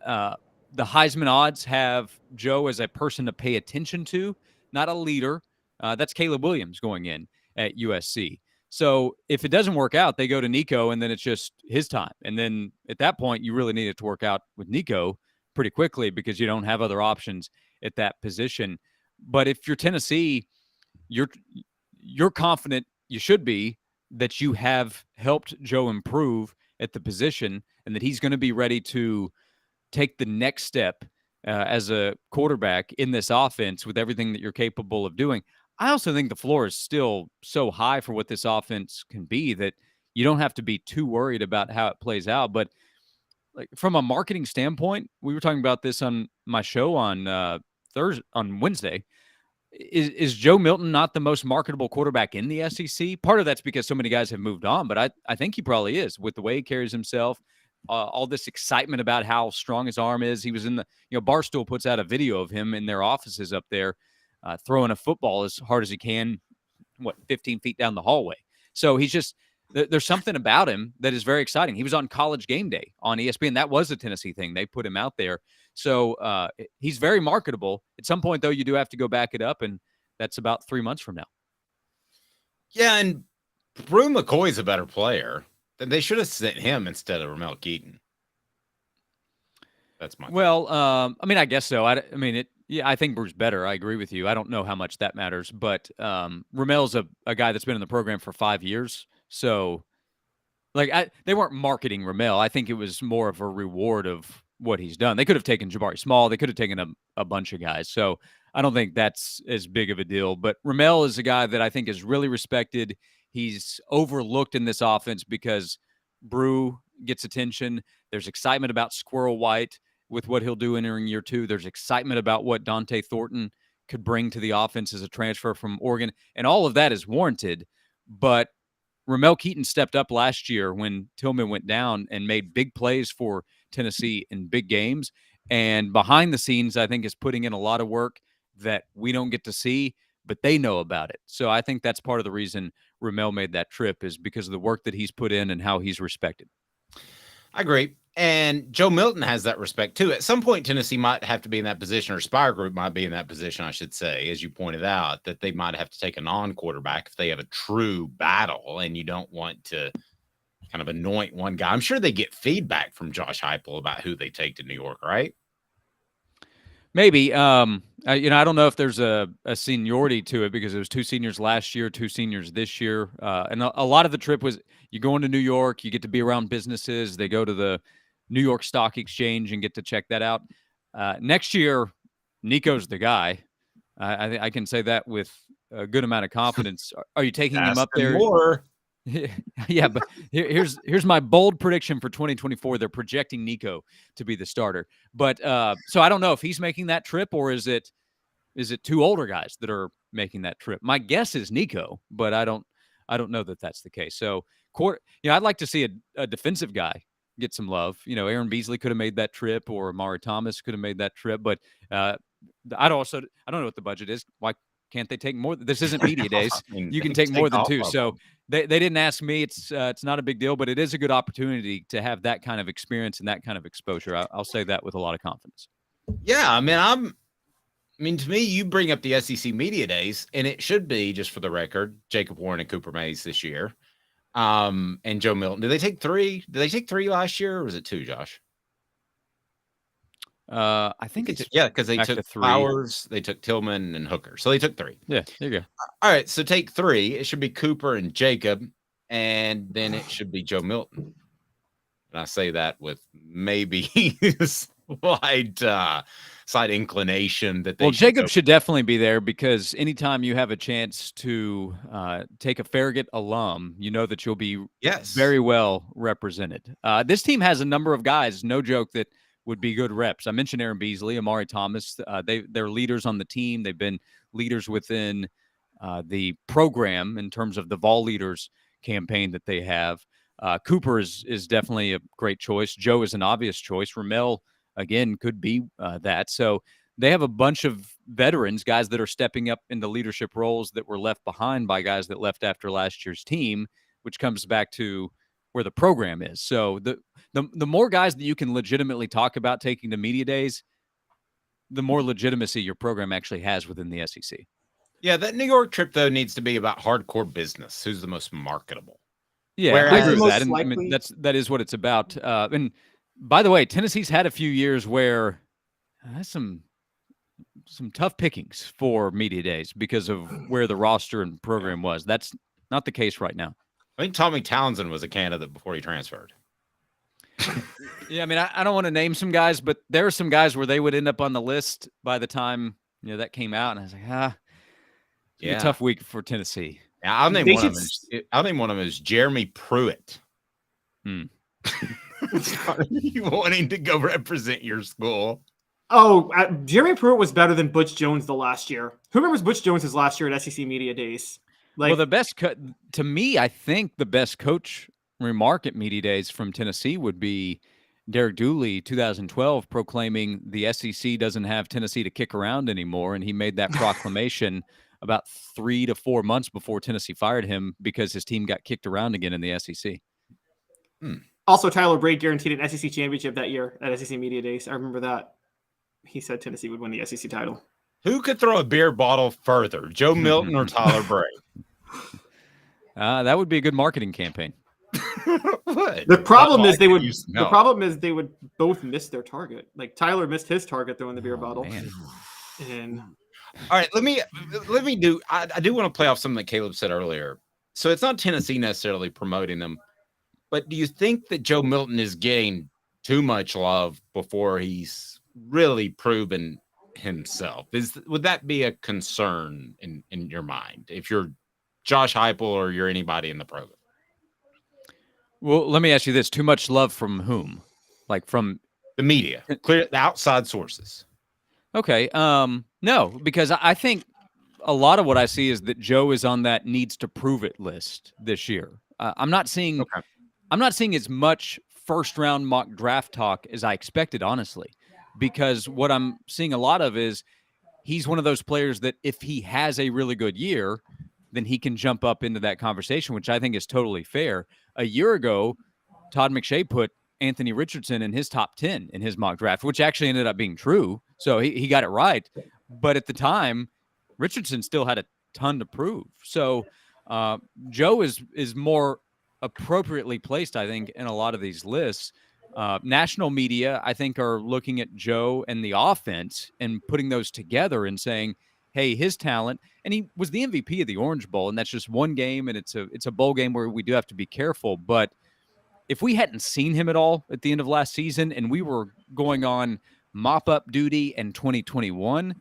The Heisman odds have Joe as a person to pay attention to, not a leader. That's Caleb Williams going in at USC. So if it doesn't work out, they go to Nico, and then it's just his time. And then at that point, you really need it to work out with Nico pretty quickly because you don't have other options at that position. But if you're Tennessee, you're confident, you should be, that you have helped Joe improve at the position and that he's going to be ready to take the next step as a quarterback in this offense with everything that you're capable of doing. I also think the floor is still so high for what this offense can be that you don't have to be too worried about how it plays out. But like from a marketing standpoint, we were talking about this on my show on Wednesday. Is Joe Milton not the most marketable quarterback in the SEC? Part of that's because so many guys have moved on, but I think he probably is with the way he carries himself. All this excitement about how strong his arm is. He was in the, Barstool puts out a video of him in their offices up there throwing a football as hard as he can, 15 feet down the hallway. So he's just, there's something about him that is very exciting. He was on College Game Day on ESPN. That was a Tennessee thing. They put him out there. So he's very marketable. At some point, though, you do have to go back it up, and that's about 3 months from now. Yeah, and Brew McCoy's a better player. They should have sent him instead of Ramel Keaton. That's my I guess so. I think Brew's better. I agree with you. I don't know how much that matters, but Ramel's a guy that's been in the program for 5 years. So, they weren't marketing Ramel. I think it was more of a reward of what he's done. They could have taken Jabari Small. They could have taken a bunch of guys. So I don't think that's as big of a deal. But Ramel is a guy that I think is really respected. He's overlooked in this offense because Brew gets attention. There's excitement about Squirrel White with what he'll do entering year 2. There's excitement about what Dante Thornton could bring to the offense as a transfer from Oregon. And all of that is warranted. But Ramel Keaton stepped up last year when Tillman went down and made big plays for Tennessee in big games. And behind the scenes, I think, is putting in a lot of work that we don't get to see, but they know about it. So I think that's part of the reason Ramel made that trip, is because of the work that he's put in and how he's respected. I agree. And Joe Milton has that respect too. At some point, Tennessee might have to be in that position, or Spire Group might be in that position, I should say, as you pointed out, that they might have to take a non-quarterback if they have a true battle and you don't want to kind of anoint one guy. I'm sure they get feedback from Josh Heupel about who they take to New York, right? Maybe. I don't know if there's a seniority to it, because it was 2 seniors last year, 2 seniors this year. And a lot of the trip was you go into New York, you get to be around businesses. They go to the New York Stock Exchange and get to check that out. Next year, Nico's the guy. I can say that with a good amount of confidence. Are you taking him up there? More. Yeah, but here's my bold prediction for 2024. They're projecting Nico to be the starter. But so I don't know if he's making that trip, or is it 2 older guys that are making that trip? My guess is Nico, but I don't know that that's the case. So, I'd like to see a defensive guy get some love. Aaron Beasley could have made that trip, or Amari Thomas could have made that trip. But I don't know what the budget is. Why can't they take more? This isn't media days. You can take more than 2. So they didn't ask me. It's not a big deal, but it is a good opportunity to have that kind of experience and that kind of exposure. I'll say that with a lot of confidence. Yeah, to me, you bring up the SEC media days, and it should be, just for the record, Jacob Warren and Cooper Mays this year, and Joe Milton. Did they take 3? Did they take 3 last year, or was it 2, Josh? I think it's because they took Flowers, they took Tillman and Hooker, so they took 3. Yeah, there you go. All right, so take 3. It should be Cooper and Jacob, and then it should be Joe Milton. And I say that with maybe slight inclination that they. Well, Jacob should definitely be there, because anytime you have a chance to take a Farragut alum, you know that you'll be very well represented. This team has a number of guys, no joke, that would be good reps. I mentioned Aaron Beasley, Amari Thomas. They're leaders on the team. They've been leaders within the program in terms of the Vol Leaders campaign that they have. Cooper is definitely a great choice. Joe is an obvious choice. Ramel, again, could be that. So they have a bunch of veterans, guys that are stepping up into leadership roles that were left behind by guys that left after last year's team, which comes back to where the program is. So the more guys that you can legitimately talk about taking to media days, the more legitimacy your program actually has within the SEC. Yeah, that New York trip, though, needs to be about hardcore business. Who's the most marketable? Yeah, I agree with that. And that is what it's about. And by the way, Tennessee's had a few years where that's some tough pickings for media days because of where the roster and program was. That's not the case right now. I think Tommy Townsend was a candidate before he transferred. Yeah, I mean, I don't want to name some guys, but there are some guys where they would end up on the list by the time that came out, and I was like, it's gonna be a tough week for Tennessee. Yeah, I'll name one of them is Jeremy Pruitt. You wanting to go represent your school? Oh, Jeremy Pruitt was better than Butch Jones the last year. Who remembers Butch Jones' last year at SEC Media Days? Well, the best to me, I think the best coach remark at Media Days from Tennessee would be Derek Dooley, 2012, proclaiming the SEC doesn't have Tennessee to kick around anymore, and he made that proclamation about 3 to 4 months before Tennessee fired him because his team got kicked around again in the SEC. Also, Tyler Braid guaranteed an SEC championship that year at SEC Media Days. I remember that. He said Tennessee would win the SEC title. Who could throw a beer bottle further, Joe Milton or Tyler Braid? That would be a good marketing campaign. The problem is they would both miss their target. Like Tyler missed his target throwing the beer bottle. Man. And all right, let me do. I do want to play off something that Caleb said earlier. So it's not Tennessee necessarily promoting them, but do you think that Joe Milton is getting too much love before he's really proven himself? Would that be a concern in your mind if you're Josh Heupel or you're anybody in the program? Well, let me ask you this: too much love from whom? Like from the media, the outside sources. Okay. No, because I think a lot of what I see is that Joe is on that needs to prove it list this year. I'm not seeing as much first round mock draft talk as I expected, honestly, because what I'm seeing a lot of is he's one of those players that if he has a really good year, then he can jump up into that conversation, which I think is totally fair. A year ago, Todd McShay put Anthony Richardson in his top 10 in his mock draft, which actually ended up being true. So he got it right. But at the time, Richardson still had a ton to prove. So Joe is more appropriately placed, I think, in a lot of these lists. National media, I think, are looking at Joe and the offense and putting those together and saying, hey, his talent, and he was the MVP of the Orange Bowl, and that's just one game, and it's a bowl game where we do have to be careful. But if we hadn't seen him at all at the end of last season and we were going on mop-up duty in 2021,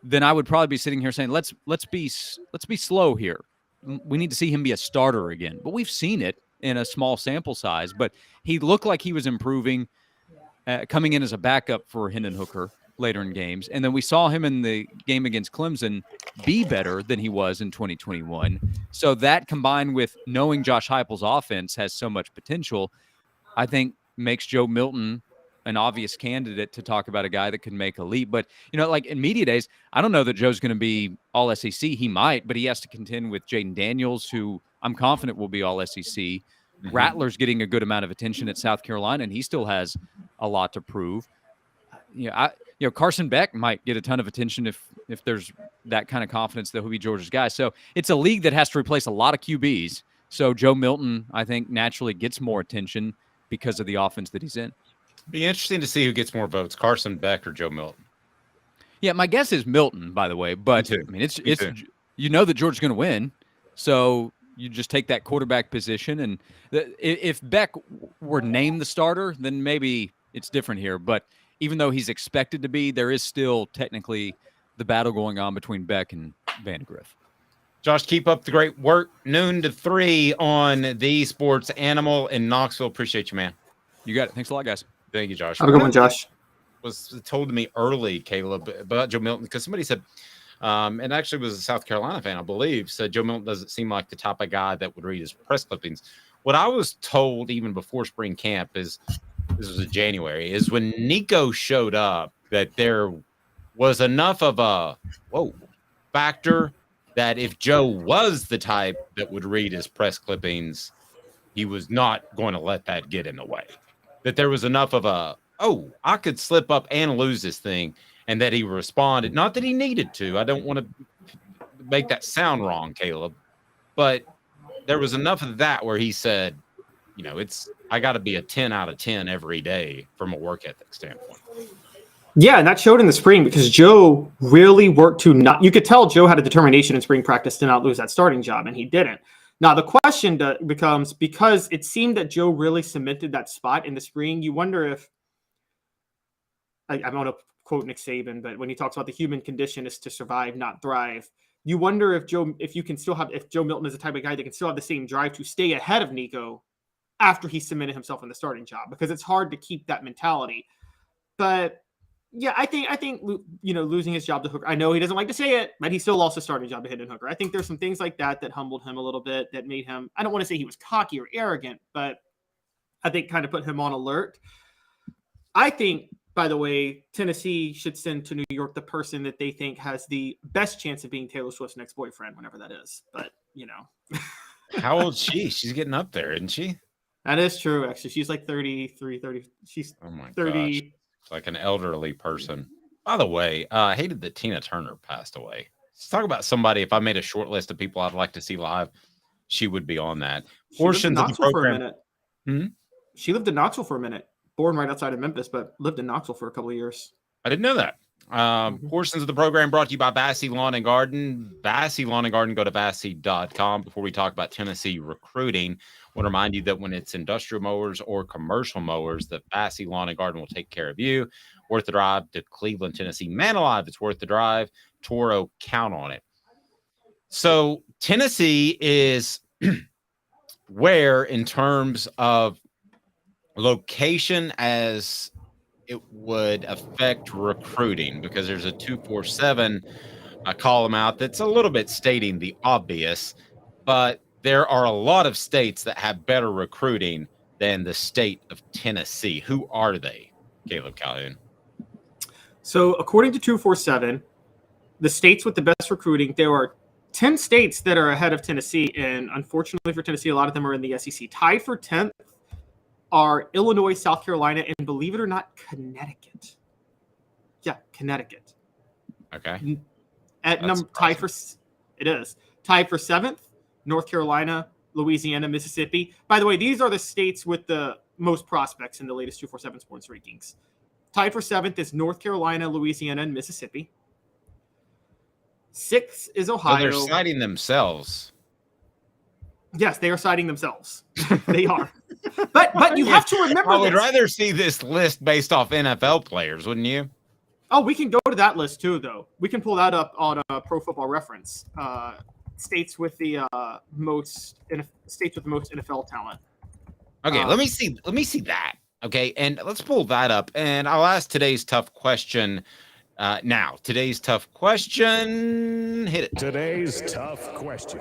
then I would probably be sitting here saying, let's be slow here. We need to see him be a starter again. But we've seen it in a small sample size. But he looked like he was improving, coming in as a backup for Hendon Hooker later in games. And then we saw him in the game against Clemson be better than he was in 2021. So that combined with knowing Josh Heupel's offense has so much potential, I think makes Joe Milton an obvious candidate to talk about a guy that could make a leap. But, like in media days, I don't know that Joe's going to be all SEC. He might, but he has to contend with Jaden Daniels, who I'm confident will be all SEC. Mm-hmm. Rattler's getting a good amount of attention at South Carolina, and he still has a lot to prove. Carson Beck might get a ton of attention if there's that kind of confidence that he'll be Georgia's guy. So it's a league that has to replace a lot of QBs. So Joe Milton, I think, naturally gets more attention because of the offense that he's in. Be interesting to see who gets more votes, Carson Beck or Joe Milton. Yeah, my guess is Milton, by the way. But I mean, it's that Georgia's going to win, so you just take that quarterback position. And if Beck were named the starter, then maybe it's different here. But even though he's expected to be, there is still technically the battle going on between Beck and Vandegrift. Josh, keep up the great work. Noon to 3 on the Sports Animal in Knoxville. Appreciate you, man. You got it. Thanks a lot, guys. Thank you, Josh. Have a good one, Josh. Was told to me early, Caleb, about Joe Milton, because somebody said, and actually was a South Carolina fan, I believe, said Joe Milton doesn't seem like the type of guy that would read his press clippings. What I was told even before spring camp is, this was in January, is when Nico showed up that there was enough of a factor that if Joe was the type that would read his press clippings, he was not going to let that get in the way. That there was enough of I could slip up and lose this thing, and that he responded. Not that he needed to. I don't want to make that sound wrong, Caleb, but there was enough of that where he said, I got to be a 10 out of 10 every day from a work ethic standpoint. Yeah, and that showed in the spring because Joe really worked to not – you could tell Joe had a determination in spring practice to not lose that starting job, and he didn't. Now, the question becomes, because it seemed that Joe really cemented that spot in the spring, you wonder if, I don't want to quote Nick Saban, but when he talks about the human condition is to survive, not thrive, you wonder if Joe Milton is the type of guy that can still have the same drive to stay ahead of Nico after he cemented himself in the starting job, because it's hard to keep that mentality. But yeah, I think losing his job to Hooker, I know he doesn't like to say it, but he still lost his starting job to Hendon Hooker. I think there's some things like that humbled him a little bit, that made him, I don't want to say he was cocky or arrogant, but I think kind of put him on alert. I think, by the way, Tennessee should send to New York the person that they think has the best chance of being Taylor Swift's next boyfriend, whenever that is. But, How old is she? She's getting up there, isn't she? That is true, actually. She's like 33, 30. She's 30. Gosh. It's like an elderly person. By the way, I hated that Tina Turner passed away. Let's talk about somebody. If I made a short list of people I'd like to see live, she would be on that. Portions of the program. She lived in Knoxville for a minute. Born right outside of Memphis, but lived in Knoxville for a couple of years. I didn't know that. Portions of the program brought to you by Vassy Lawn and Garden. Vassy Lawn and Garden, go to vassy.com. Before we talk about Tennessee recruiting, I want to remind you that when it's industrial mowers or commercial mowers, that Vassy Lawn and Garden will take care of you. Worth the drive to Cleveland, Tennessee. Man alive, it's worth the drive. Toro, count on it. So Tennessee is where, in terms of location, as it would affect recruiting, because there's a 247 column out that's a little bit stating the obvious, but there are a lot of states that have better recruiting than the state of Tennessee. Who are they, Caleb Calhoun? So according to 247, the states with the best recruiting, there are 10 states that are ahead of Tennessee, and unfortunately for Tennessee, a lot of them are in the SEC. Tied for 10th are Illinois, South Carolina, and believe it or not, Connecticut. Yeah, Connecticut. Okay. Tied for 7th, North Carolina, Louisiana, Mississippi. By the way, these are the states with the most prospects in the latest 247 sports rankings. Tied for 7th is North Carolina, Louisiana, and Mississippi. 6th is Ohio. So they're citing themselves. Yes, they are citing themselves. They are. But you have to remember, I would rather see this list based off NFL players, wouldn't you? Oh, we can go to that list too, though. We can pull that up on Pro Football Reference. States with the most NFL talent. Okay, let me see that. Okay, and let's pull that up, and I'll ask today's tough question now. Today's tough question. Hit it. Today's tough question.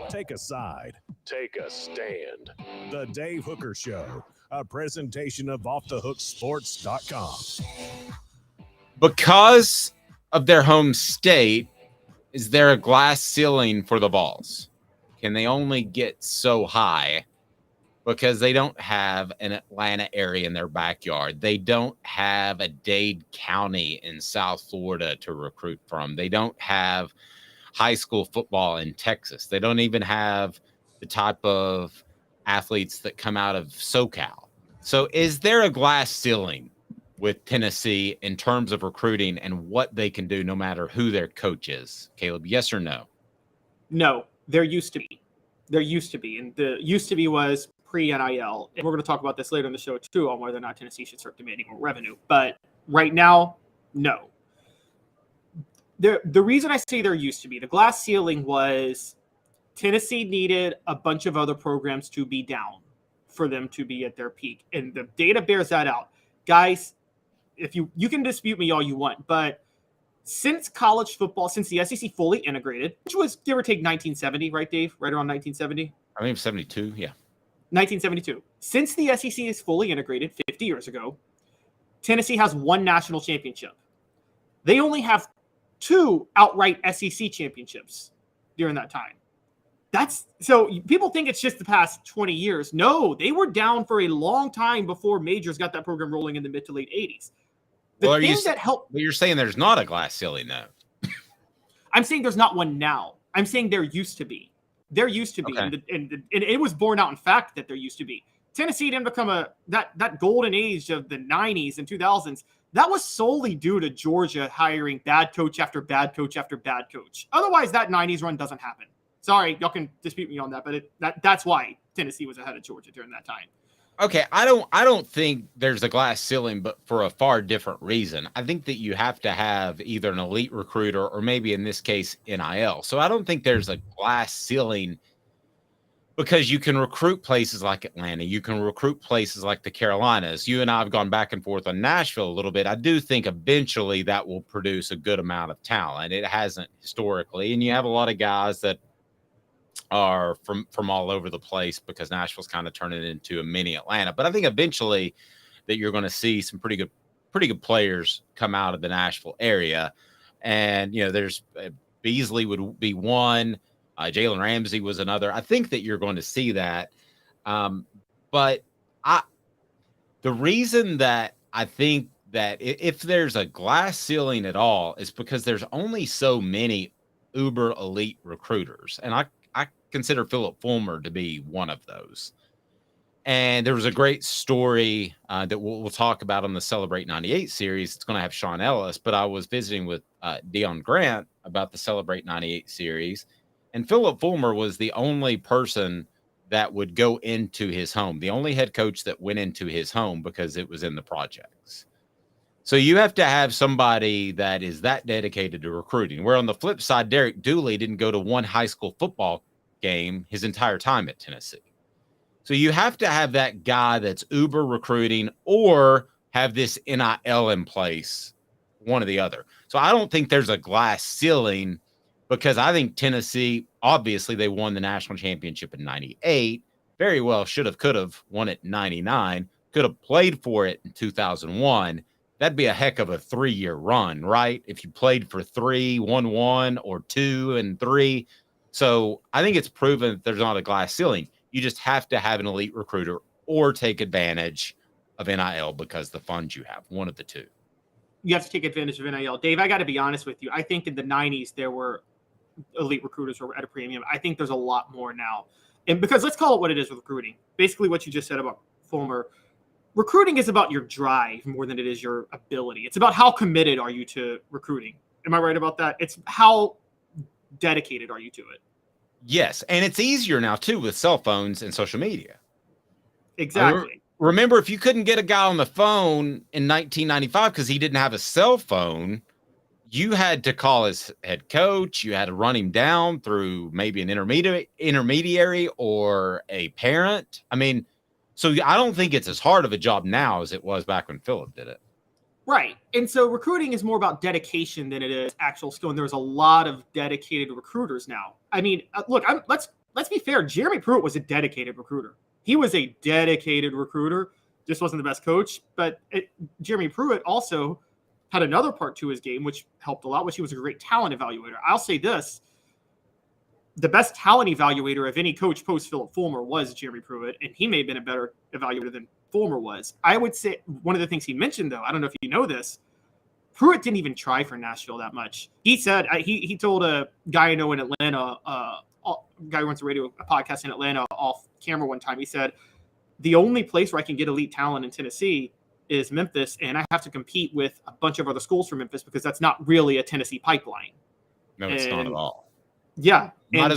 Take a side. Take a stand. The Dave Hooker Show, a presentation of OffTheHookSports.com. Because of their home state, is there a glass ceiling for the Vols? Can they only get so high? Because they don't have an Atlanta area in their backyard. They don't have a Dade County in South Florida to recruit from. They don't have high school football in Texas. They don't even have the type of athletes that come out of SoCal. So is there a glass ceiling with Tennessee in terms of recruiting and what they can do no matter who their coach is? Caleb, yes or no? No, there used to be. There used to be. And the used to be was pre-NIL. And we're going to talk about this later in the show, too, on whether or not Tennessee should start demanding more revenue. But right now, no. The reason I say there used to be, the glass ceiling was Tennessee needed a bunch of other programs to be down for them to be at their peak. And the data bears that out. Guys, if you can dispute me all you want, but since college football, since the SEC fully integrated, which was give or take 1970, right, Dave? Right around 1970? I think 72, yeah. 1972. Since the SEC is fully integrated 50 years ago, Tennessee has one national championship. They only have 2 outright SEC championships during that time. So people think it's just the past 20 years. No, they were down for a long time before Majors got that program rolling in the mid to late 80s. But you're saying there's not a glass ceiling, though. I'm saying there's not one now. I'm saying there used to be. There used to be, okay. and it was borne out in fact that there used to be. Tennessee didn't become that golden age of the 90s and 2000s. That was solely due to Georgia hiring bad coach after bad coach after bad coach. Otherwise, that 90s run doesn't happen. Sorry, y'all can dispute me on that, but that's why Tennessee was ahead of Georgia during that time. Okay, I don't think there's a glass ceiling, but for a far different reason. I think that you have to have either an elite recruiter or maybe in this case NIL. So I don't think there's a glass ceiling because you can recruit places like Atlanta. You can recruit places like the Carolinas. You and I have gone back and forth on Nashville a little bit. I do think eventually that will produce a good amount of talent. It hasn't historically. And you have a lot of guys that are from all over the place because Nashville's kind of turning into a mini Atlanta. But I think eventually that you're going to see some pretty good players come out of the Nashville area. And, there's Beasley would be one. Jalen Ramsey was another. I think that you're going to see that. But the reason that I think that if there's a glass ceiling at all is because there's only so many uber elite recruiters. And I consider Philip Fulmer to be one of those. And there was a great story that we'll talk about on the Celebrate 98 series. It's going to have Sean Ellis, but I was visiting with Deion Grant about the Celebrate 98 series. And Philip Fulmer was the only person that would go into his home, the only head coach that went into his home because it was in the projects. So you have to have somebody that is that dedicated to recruiting. Where on the flip side, Derek Dooley didn't go to one high school football game his entire time at Tennessee. So you have to have that guy that's uber recruiting or have this NIL in place, one or the other. So I don't think there's a glass ceiling because I think Tennessee, obviously they won the national championship in 98, very well should have, could have won it in 99, could have played for it in 2001. That'd be a heck of a 3-year run, right? If you played for 3, won 1 or 2 and 3. So I think it's proven that there's not a glass ceiling. You just have to have an elite recruiter or take advantage of NIL because the funds you have, one of the two. You have to take advantage of NIL. Dave, I got to be honest with you. I think in the 90s, there were elite recruiters were at a premium. I think there's a lot more now. And because let's call it what it is with recruiting. Basically what you just said about Fulmer. Recruiting is about your drive more than it is your ability. It's about how committed are you to recruiting. Am I right about that? It's how dedicated are you to it? Yes. And it's easier now too with cell phones and social media. Exactly. Remember, if you couldn't get a guy on the phone in 1995 because he didn't have a cell phone, you had to call his head coach. You had to run him down through maybe an intermediary or a parent. I mean, so I don't think it's as hard of a job now as it was back when Philip did it. Right. And so recruiting is more about dedication than it is actual skill. And there's a lot of dedicated recruiters now. I mean, look, let's be fair. Jeremy Pruitt was a dedicated recruiter. He was a dedicated recruiter. Just wasn't the best coach. But Jeremy Pruitt also had another part to his game, which helped a lot, which he was a great talent evaluator. I'll say this. The best talent evaluator of any coach post Philip Fulmer was Jeremy Pruitt, and he may have been a better evaluator than Fulmer was. I would say one of the things he mentioned, though, I don't know if you know this, Pruitt didn't even try for Nashville that much. He said, he told a guy I know in Atlanta, a guy who runs a podcast in Atlanta off camera one time, he said, the only place where I can get elite talent in Tennessee is Memphis, and I have to compete with a bunch of other schools from Memphis because that's not really a Tennessee pipeline. No, it's not at all. Yeah. Might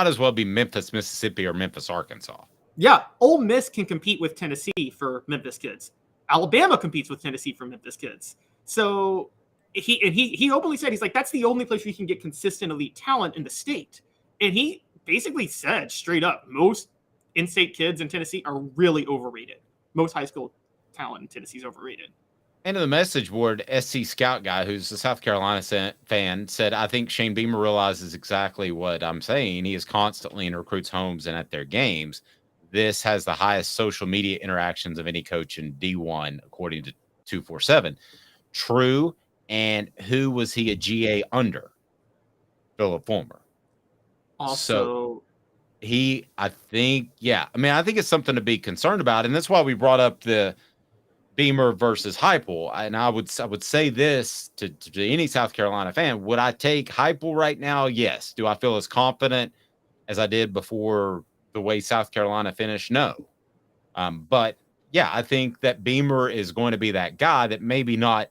as well be Memphis, Mississippi, or Memphis, Arkansas. Yeah. Ole Miss can compete with Tennessee for Memphis kids. Alabama competes with Tennessee for Memphis kids. So he openly said, he's like, that's the only place where you can get consistent elite talent in the state. And he basically said straight up, most in-state kids in Tennessee are really overrated. Most high school talent in Tennessee is overrated. And in the message board, SC Scout guy, who's a South Carolina fan, said, I think Shane Beamer realizes exactly what I'm saying. He is constantly in recruits' homes and at their games. This has the highest social media interactions of any coach in D1, according to 247. True. And who was he a GA under? Philip Fulmer. Also, I think it's something to be concerned about. And that's why we brought up the Beamer versus Heupel. And I would say this to any South Carolina fan. Would I take Heupel right now? Yes. Do I feel as confident as I did before the way South Carolina finished? No. But yeah, I think that Beamer is going to be that guy that maybe not,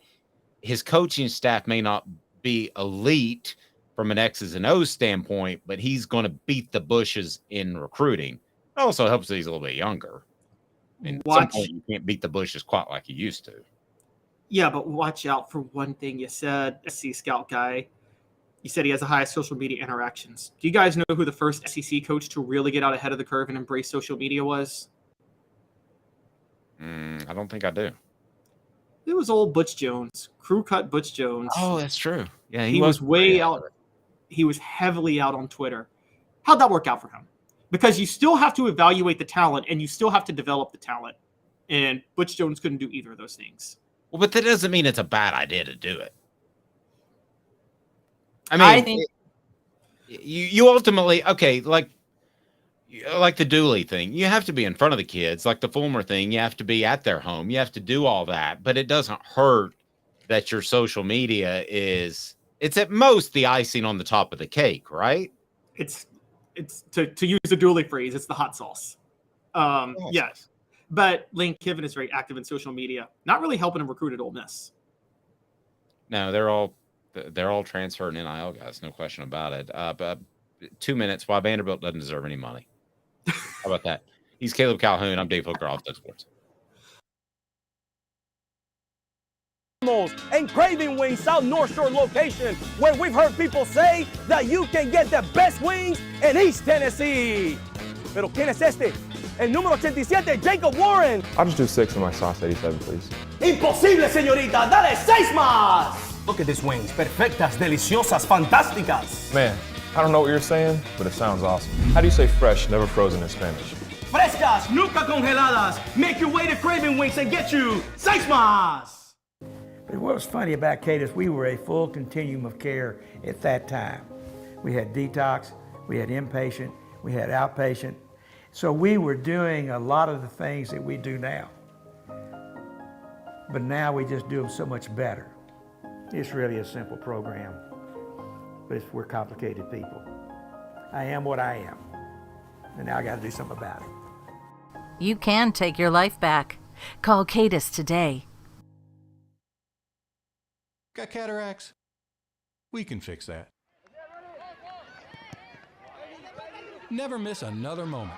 his coaching staff may not be elite, from an X's and O's standpoint, but he's going to beat the bushes in recruiting. It also helps that he's a little bit younger. And at some point, you can't beat the bushes quite like you used to. Yeah, but watch out for one thing you said, SEC scout guy. You said he has the highest social media interactions. Do you guys know who the first SEC coach to really get out ahead of the curve and embrace social media was? I don't think I do. It was old Butch Jones, crew cut Butch Jones. Oh, that's true. Yeah, he was way out. He was heavily out on Twitter. How'd that work out for him? Because you still have to evaluate the talent and you still have to develop the talent. And Butch Jones couldn't do either of those things. Well, but that doesn't mean it's a bad idea to do it. I mean, you ultimately, okay, like the Dooley thing, you have to be in front of the kids. Like the Fulmer thing, you have to be at their home. You have to do all that. But it doesn't hurt that your social media it's at most the icing on the top of the cake, right? It's to use a Dooley phrase, it's the hot sauce. Yes. But Lane Kiffin is very active in social media, not really helping him recruit at Ole Miss. No, they're all transferred NIL guys, no question about it. But 2 minutes, why Vanderbilt doesn't deserve any money. How about that? He's Caleb Calhoun. I'm Dave Hooker, Off the Sports. And Craving Wings South North Shore location, where we've heard people say that you can get the best wings in East Tennessee. Pero ¿quién es este? El número 87, Jacob Warren. I'll just do 6 of my sauce 87, please. Imposible, señorita. Dale 6 más. Look at these wings. Perfectas, deliciosas, fantásticas. Man, I don't know what you're saying, but it sounds awesome. How do you say fresh, never frozen in Spanish? Frescas, nunca congeladas. Make your way to Craving Wings and get you 6 más. But what was funny about Cadis, we were a full continuum of care at that time. We had detox, we had inpatient, we had outpatient. So we were doing a lot of the things that we do now. But now we just do them so much better. It's really a simple program, but we're complicated people. I am what I am, and now I got to do something about it. You can take your life back. Call Cadis today. Got cataracts? We can fix that. Never miss another moment.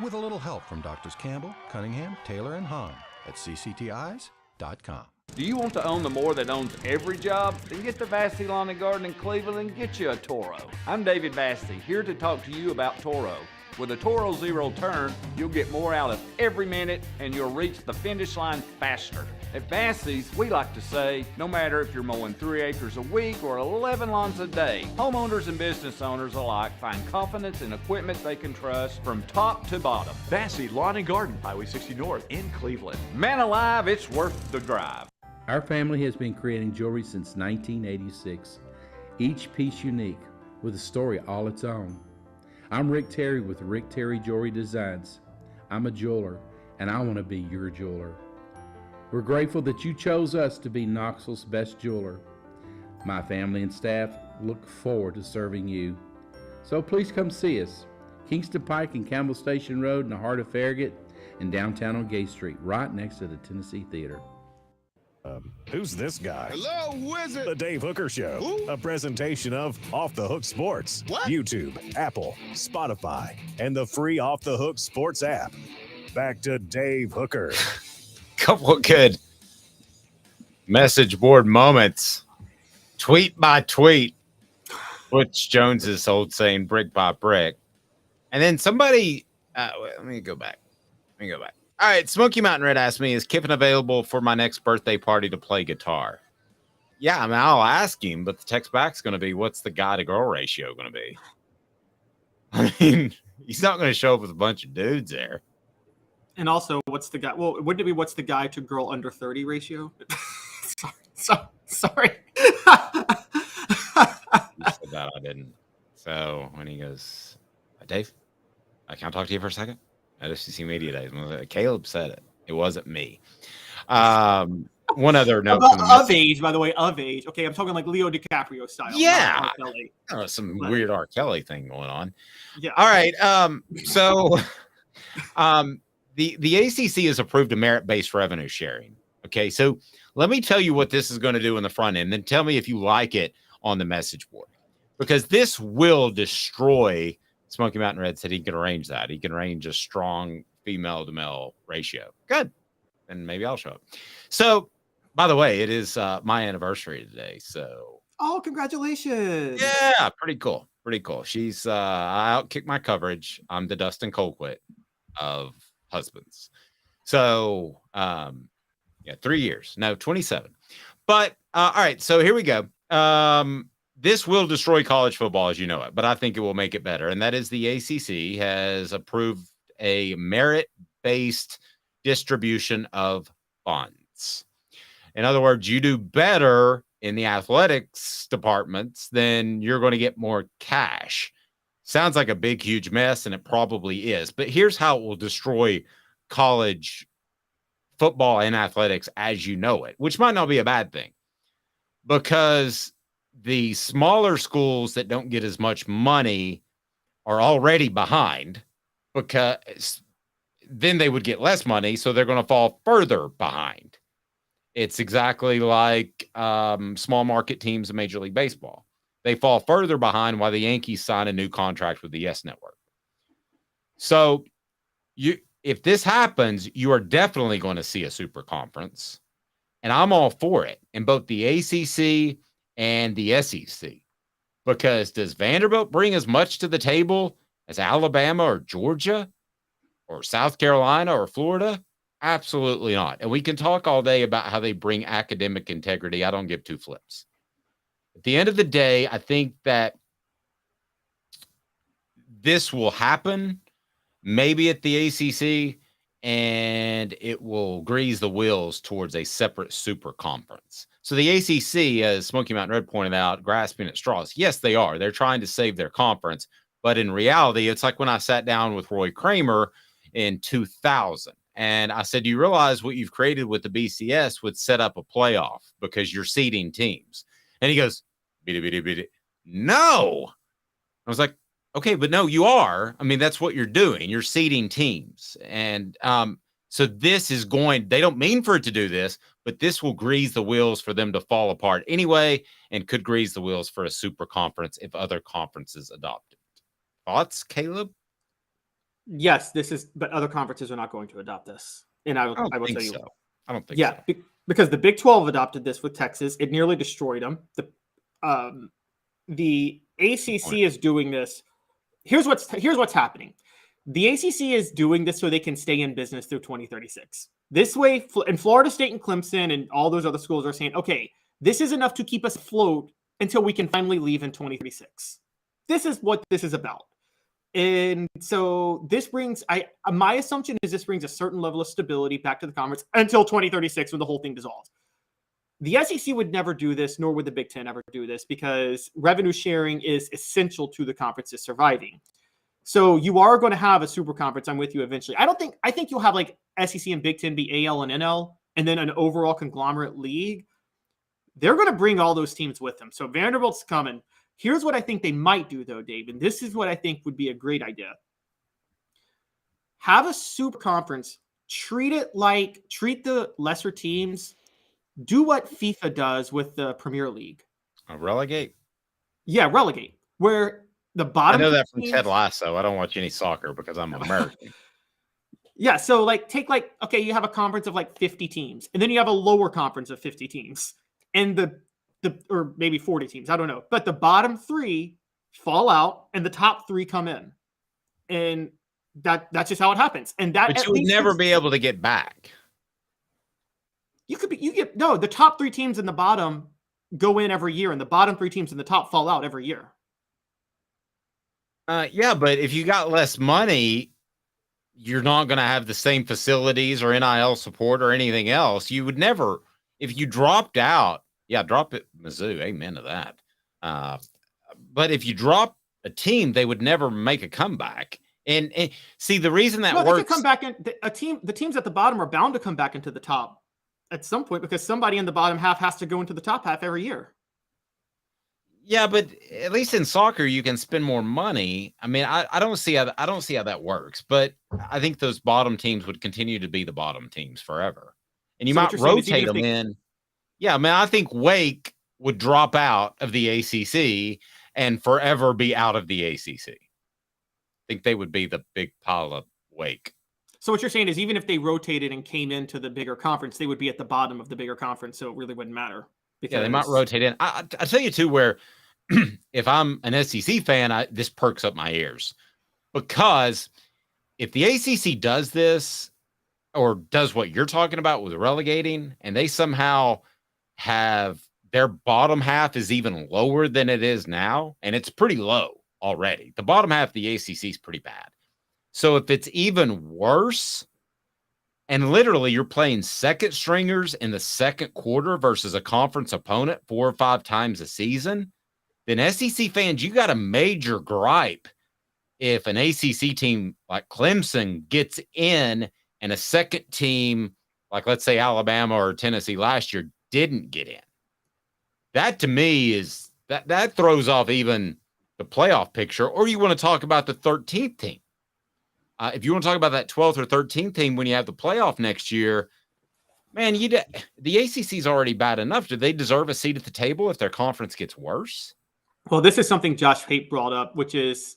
With a little help from Doctors Campbell, Cunningham, Taylor, and Hahn at cctis.com. Do you want to own the more that owns every job? Then get to Vassey Lawn and Garden in Cleveland and get you a Toro. I'm David Vassey, here to talk to you about Toro. With a Toro Zero Turn, you'll get more out of every minute and you'll reach the finish line faster. At Vassey's, we like to say, no matter if you're mowing 3 acres a week or 11 lawns a day, homeowners and business owners alike find confidence in equipment they can trust from top to bottom. Vassey Lawn and Garden, Highway 60 North in Cleveland. Man alive, it's worth the drive. Our family has been creating jewelry since 1986, each piece unique with a story all its own. I'm Rick Terry with Rick Terry Jewelry Designs. I'm a jeweler, and I want to be your jeweler. We're grateful that you chose us to be Knoxville's best jeweler. My family and staff look forward to serving you. So please come see us. Kingston Pike and Campbell Station Road in the heart of Farragut and downtown on Gay Street, right next to the Tennessee Theater. Who's this guy? Hello, wizard. The Dave Hooker Show, a presentation of Off the Hook Sports, YouTube, Apple, Spotify, and the free Off the Hook Sports app. Back to Dave Hooker. Couple of good message board moments. Tweet by tweet. Butch Jones's old saying, brick by brick. And then somebody, let me go back. All right, Smoky Mountain Red asked me, is Kiffin available for my next birthday party to play guitar? Yeah, I mean, I'll ask him, but the text back's going to be, what's the guy-to-girl ratio going to be? I mean, he's not going to show up with a bunch of dudes there. And also, what's the guy? Well, wouldn't it be what's the guy to girl under 30 ratio? Sorry. You said that, I didn't. So when he goes, Dave, can I talk to you for a second? At SEC Media Days. Caleb said it. It wasn't me. One other note. Of age, by the way, of age. Okay, I'm talking like Leo DiCaprio style. Yeah. Some weird R. Kelly thing going on. Yeah. All right. So the ACC has approved a merit-based revenue sharing. Okay, so let me tell you what this is going to do in the front end, then tell me if you like it on the message board. because this will destroy. Smoky Mountain Red said he can arrange that. He can arrange a strong female to male ratio. Good. And maybe I'll show up. So, by the way, it is my anniversary today. So, oh, congratulations. Yeah, pretty cool. Pretty cool. She's I outkicked my coverage. I'm the Dustin Colquitt of husbands. So, 3 years. No, 27. But all right, so here we go. This will destroy college football as you know it, but I think it will make it better. And that is the ACC has approved a merit-based distribution of funds. In other words, you do better in the athletics departments, then you're going to get more cash. Sounds like a big, huge mess, and it probably is. But here's how it will destroy college football and athletics as you know it, which might not be a bad thing, because the smaller schools that don't get as much money are already behind, because then they would get less money, so they're going to fall further behind. It's exactly like small market teams in Major League Baseball. They fall further behind while the Yankees sign a new contract with the YES Network. So if this happens, you are definitely going to see a super conference, and I'm all for it in both the ACC and the SEC, because does Vanderbilt bring as much to the table as Alabama or Georgia or South Carolina or Florida? Absolutely not. And we can talk all day about how they bring academic integrity. I don't give two flips. At the end of the day, I think that this will happen maybe at the ACC, and it will grease the wheels towards a separate super conference. So the ACC, as Smoky Mountain Red pointed out, grasping at straws. Yes, they are. They're trying to save their conference. But in reality, it's like when I sat down with Roy Kramer in 2000. And I said, do you realize what you've created with the BCS would set up a playoff because you're seeding teams? And he goes, no. I was like, okay, but no, you are. I mean, that's what you're doing. You're seeding teams. And so this is they don't mean for it to do this, but this will grease the wheels for them to fall apart anyway, and could grease the wheels for a super conference if other conferences adopt it. Thoughts, Caleb? Yes, but other conferences are not going to adopt this. And I will tell you. So. I don't think so. Yeah, because the Big 12 adopted this with Texas. It nearly destroyed them. The ACC is doing this. Here's what's happening. The ACC is doing this so they can stay in business through 2036. This way, and Florida State and Clemson and all those other schools are saying, okay, this is enough to keep us afloat until we can finally leave in 2036. This is what this is about. And so this brings, my assumption is this brings a certain level of stability back to the conference until 2036 when the whole thing dissolves. The SEC would never do this, nor would the Big Ten ever do this, because revenue sharing is essential to the conferences surviving. So you are going to have a super conference. I'm with you eventually. I think you'll have like SEC and Big Ten be AL and NL, and then an overall conglomerate league. They're going to bring all those teams with them. So Vanderbilt's coming. Here's what I think they might do, though, Dave, and this is what I think would be a great idea. Have a super conference. Treat the lesser teams. Do what FIFA does with the Premier League. Relegate? Yeah, relegate. Where the bottom. I know that from Ted Lasso. I don't watch any soccer because I'm American. Yeah, so okay, you have a conference of 50 teams, and then you have a lower conference of 50 teams, and or maybe 40 teams, I don't know. But the bottom 3 fall out, and the top 3 come in, and that's just how it happens. And but you would never be able to get back. The top 3 teams in the bottom go in every year, and the bottom 3 teams in the top fall out every year. Yeah, but if you got less money, you're not going to have the same facilities or NIL support or anything else. You would never, if you dropped out, drop it, Mizzou, amen to that. But if you drop a team, they would never make a comeback. And see, the reason that works. They could come back in. The teams at the bottom are bound to come back into the top at some point, because somebody in the bottom half has to go into the top half every year. Yeah, but at least in soccer, you can spend more money. I mean, I don't see how that works. But I think those bottom teams would continue to be the bottom teams forever, and you might rotate them in. Yeah, I mean, I think Wake would drop out of the ACC, and forever be out of the ACC. I think they would be the big pile of wake. So what you're saying is even if they rotated and came into the bigger conference, they would be at the bottom of the bigger conference, so it really wouldn't matter. Yeah, they might rotate in. I'll tell you, too, where if I'm an SEC fan, this perks up my ears. Because if the ACC does this or does what you're talking about with relegating, and they somehow have their bottom half is even lower than it is now, and it's pretty low already. The bottom half of the ACC is pretty bad. So if it's even worse, and literally you're playing second stringers in the second quarter versus a conference opponent 4 or 5 times a season, then SEC fans, you got a major gripe if an ACC team like Clemson gets in and a second team, like let's say Alabama or Tennessee last year, didn't get in. That to me is that throws off even the playoff picture. Or you want to talk about the 13th team. If you want to talk about that 12th or 13th team when you have the playoff next year, man, the ACC is already bad enough. Do they deserve a seat at the table if their conference gets worse? Well, this is something Josh Pate brought up, which is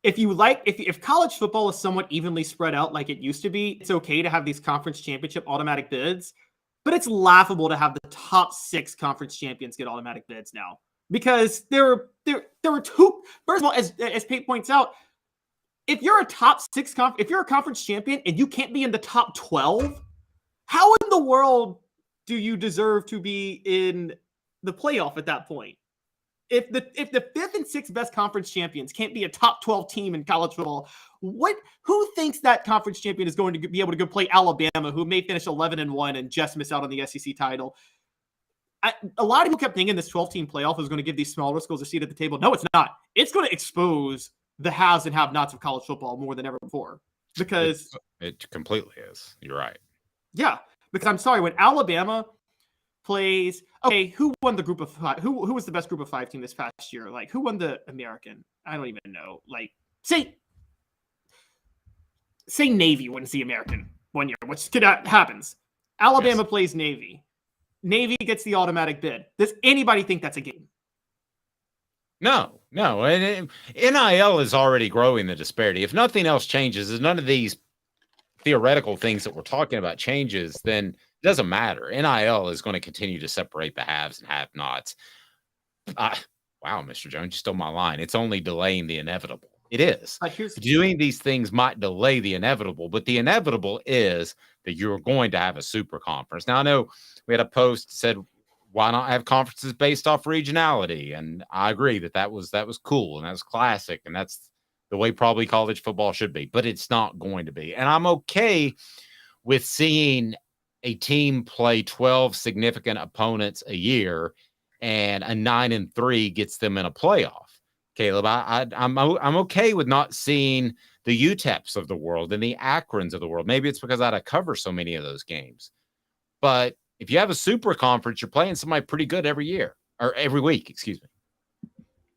if college football is somewhat evenly spread out like it used to be, it's okay to have these conference championship automatic bids, but it's laughable to have the top 6 conference champions get automatic bids now because there were two. First of all, as Pate points out, if you're a top 6 if you're a conference champion and you can't be in the top 12, how in the world do you deserve to be in the playoff at that point? If the 5th and 6th best conference champions can't be a top 12 team in college football, who thinks that conference champion is going to be able to go play Alabama, who may finish 11-1 and just miss out on the SEC title? A lot of people kept thinking this 12-team playoff was going to give these smaller schools a seat at the table. No, it's not. It's going to expose the haves and have-nots of college football more than ever before. Because it completely is. You're right. Yeah, because I'm sorry, when Alabama plays, okay, who won the group of 5? Who was the best group of 5 team this past year? Like, who won the American? I don't even know. Like, say Navy wins the American one year, which happens. Alabama plays Navy. Navy gets the automatic bid. Does anybody think that's a game? No. And NIL is already growing the disparity. If nothing else changes, if none of these theoretical things that we're talking about changes, then it doesn't matter. NIL is going to continue to separate the haves and have-nots. Wow, Mr. Jones, you stole my line. It's only delaying the inevitable. It is. Doing these things might delay the inevitable, but the inevitable is that you're going to have a super conference. Now, I know we had a post that said, why not have conferences based off regionality? And I agree that was cool and that was classic. And that's the way probably college football should be, but it's not going to be. And I'm okay with seeing a team play 12 significant opponents a year and a 9-3 gets them in a playoff. Caleb, I'm okay with not seeing the UTEPs of the world and the Akrons of the world. Maybe it's because I had to cover so many of those games. But if you have a super conference, you're playing somebody pretty good every year or every week, excuse me.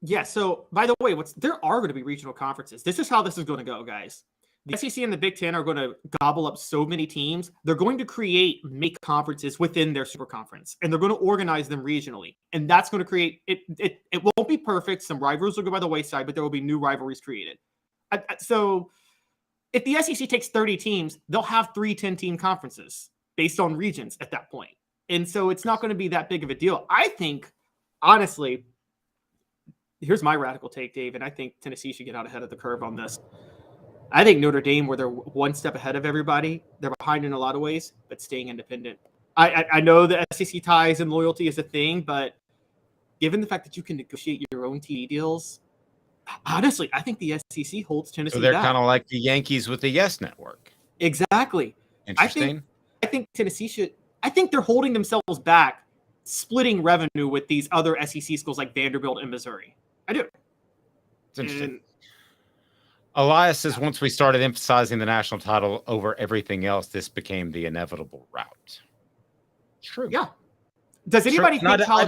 Yeah. So by the way, there are going to be regional conferences. This is how this is going to go, guys. The SEC and the Big Ten are going to gobble up so many teams. They're going to make conferences within their super conference, and they're going to organize them regionally. And that's going to create it. It won't be perfect. Some rivalries will go by the wayside, but there will be new rivalries created. So if the SEC takes 30 teams, they'll have 3 10-team conferences based on regions at that point. And so it's not going to be that big of a deal. I think, honestly, here's my radical take, Dave, and I think Tennessee should get out ahead of the curve on this. I think Notre Dame, where they're one step ahead of everybody, they're behind in a lot of ways, but staying independent. I know the SEC ties and loyalty is a thing, but given the fact that you can negotiate your own TV deals, honestly, I think the SEC holds Tennessee back. So they're kind of like the Yankees with the Yes Network. Exactly. Interesting. I think Tennessee should. I think they're holding themselves back, splitting revenue with these other SEC schools like Vanderbilt and Missouri. I do. It's interesting. Elias says once we started emphasizing the national title over everything else, this became the inevitable route. It's true. Yeah. Does anybody think I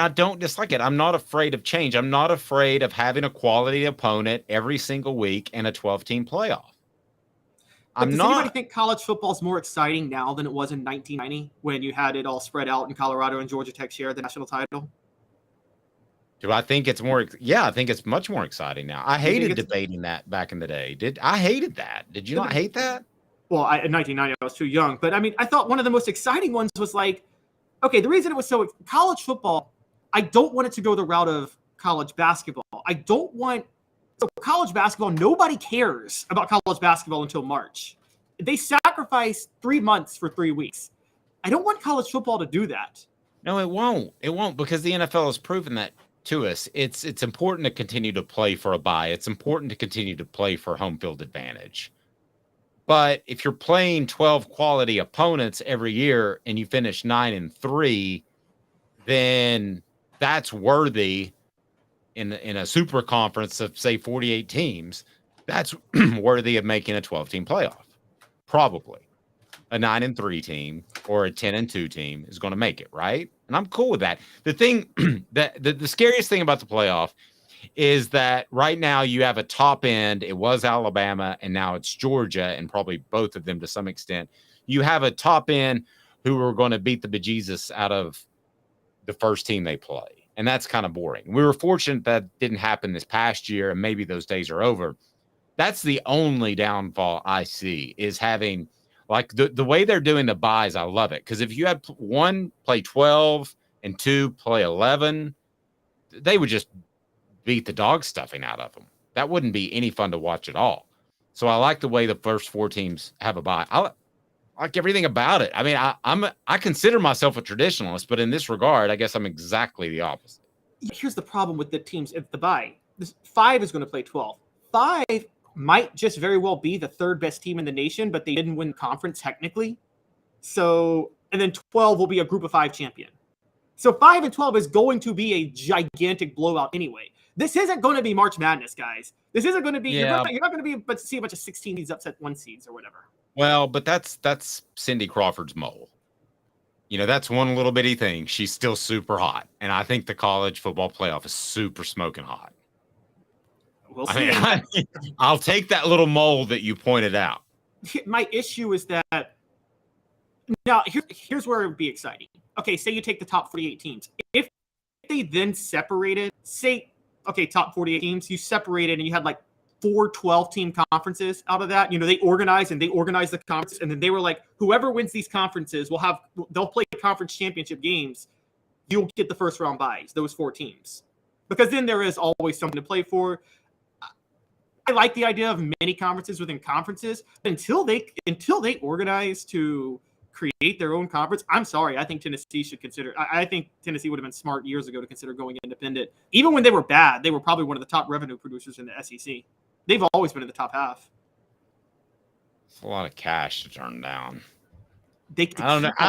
don't dislike it. I'm not afraid of change. I'm not afraid of having a quality opponent every single week and a 12-team playoff. Does anybody think college football is more exciting now than it was in 1990 when you had it all spread out and Colorado and Georgia Tech share the national title? Do I think it's more? Yeah, I think it's much more exciting now. I hated debating that back in the day. I hated that? Did you not hate that? Well, in 1990, I was too young. But I mean, I thought one of the most exciting ones was like, okay, the reason it was so college football, I don't want it to go the route of college basketball. I don't want so college basketball. Nobody cares about college basketball until March. They sacrifice 3 months for 3 weeks. I don't want college football to do that. No, it won't. It won't because the NFL has proven that to us. It's important to continue to play for a bye. It's important to continue to play for home field advantage. But if you're playing 12 quality opponents every year and you finish 9-3, then that's worthy in a super conference of say 48 teams. That's worthy of making a 12-team playoff. Probably a 9-3 team or a 10-2 team is going to make it, right? And I'm cool with that. The thing that the scariest thing about the playoff is that right now you have a top end. It was Alabama and now it's Georgia and probably both of them to some extent. You have a top end who are going to beat the bejesus out of the first team they play. And that's kind of boring. We were fortunate that didn't happen this past year and maybe those days are over. That's the only downfall I see is having like the way they're doing the buys. I love it. Because if you had one play 12 and two play 11, they would just beat the dog stuffing out of them. That wouldn't be any fun to watch at all. So I like the way the first four teams have a bye. I like everything about it. I mean, I consider myself a traditionalist, but in this regard, I guess I'm exactly the opposite. Here's the problem with the teams at the bye. 5 is going to play 12. 5 might just very well be the third best team in the nation, but they didn't win conference technically. So, and then 12 will be a group of 5 champion. So 5 and 12 is going to be a gigantic blowout anyway. This isn't going to be March Madness, guys. This isn't going to be, you're not going to be see a bunch of 16 seeds upset 1 seeds or whatever. Well, but that's Cindy Crawford's mole. You know, that's one little bitty thing. She's still super hot. And I think the college football playoff is super smoking hot. We'll see. I'll take that little mole that you pointed out. My issue is that now here's where it would be exciting. Okay, say you take the top 48 teams. If they then separated, say, okay, top 48 teams, you separated and you had like 4 12-team conferences out of that. You know, they organized the conference, and then they were like, whoever wins these conferences they'll play conference championship games. You'll get the first round buys, those 4 teams. Because then there is always something to play for. I like the idea of many conferences within conferences. Until they organize to create their own conference, I'm sorry. I think Tennessee should consider. I think Tennessee would have been smart years ago to consider going independent. Even when they were bad, they were probably one of the top revenue producers in the SEC. They've always been in the top half. It's a lot of cash to turn down. I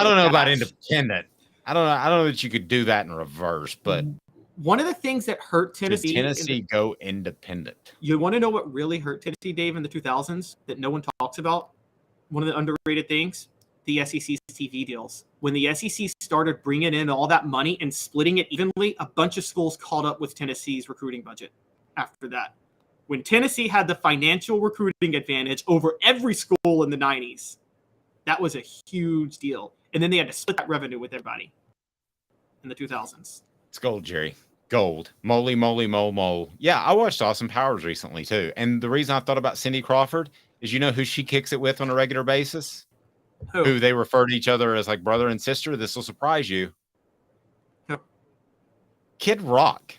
don't know about independent. I don't know that you could do that in reverse, but one of the things that hurt Tennessee. Does Tennessee go independent? You want to know what really hurt Tennessee, Dave, in the 2000s that no one talks about? One of the underrated things, the SEC's TV deals. When the SEC started bringing in all that money and splitting it evenly, a bunch of schools caught up with Tennessee's recruiting budget after that. When Tennessee had the financial recruiting advantage over every school in the 90s, that was a huge deal. And then they had to split that revenue with everybody in the 2000s. It's gold, Jerry. Gold. Moly, moly, mole, mole. Yeah, I watched Austin Powers recently, too. And the reason I thought about Cindy Crawford is you know who she kicks it with on a regular basis? Who they refer to each other as like brother and sister. This will surprise you. Who? Kid Rock.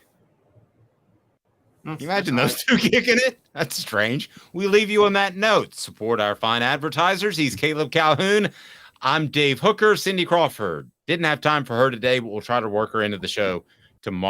Can you imagine those two kicking it? That's strange. We leave you on that note. Support our fine advertisers. He's Caleb Calhoun. I'm Dave Hooker. Cindy Crawford. Didn't have time for her today, but we'll try to work her into the show tomorrow.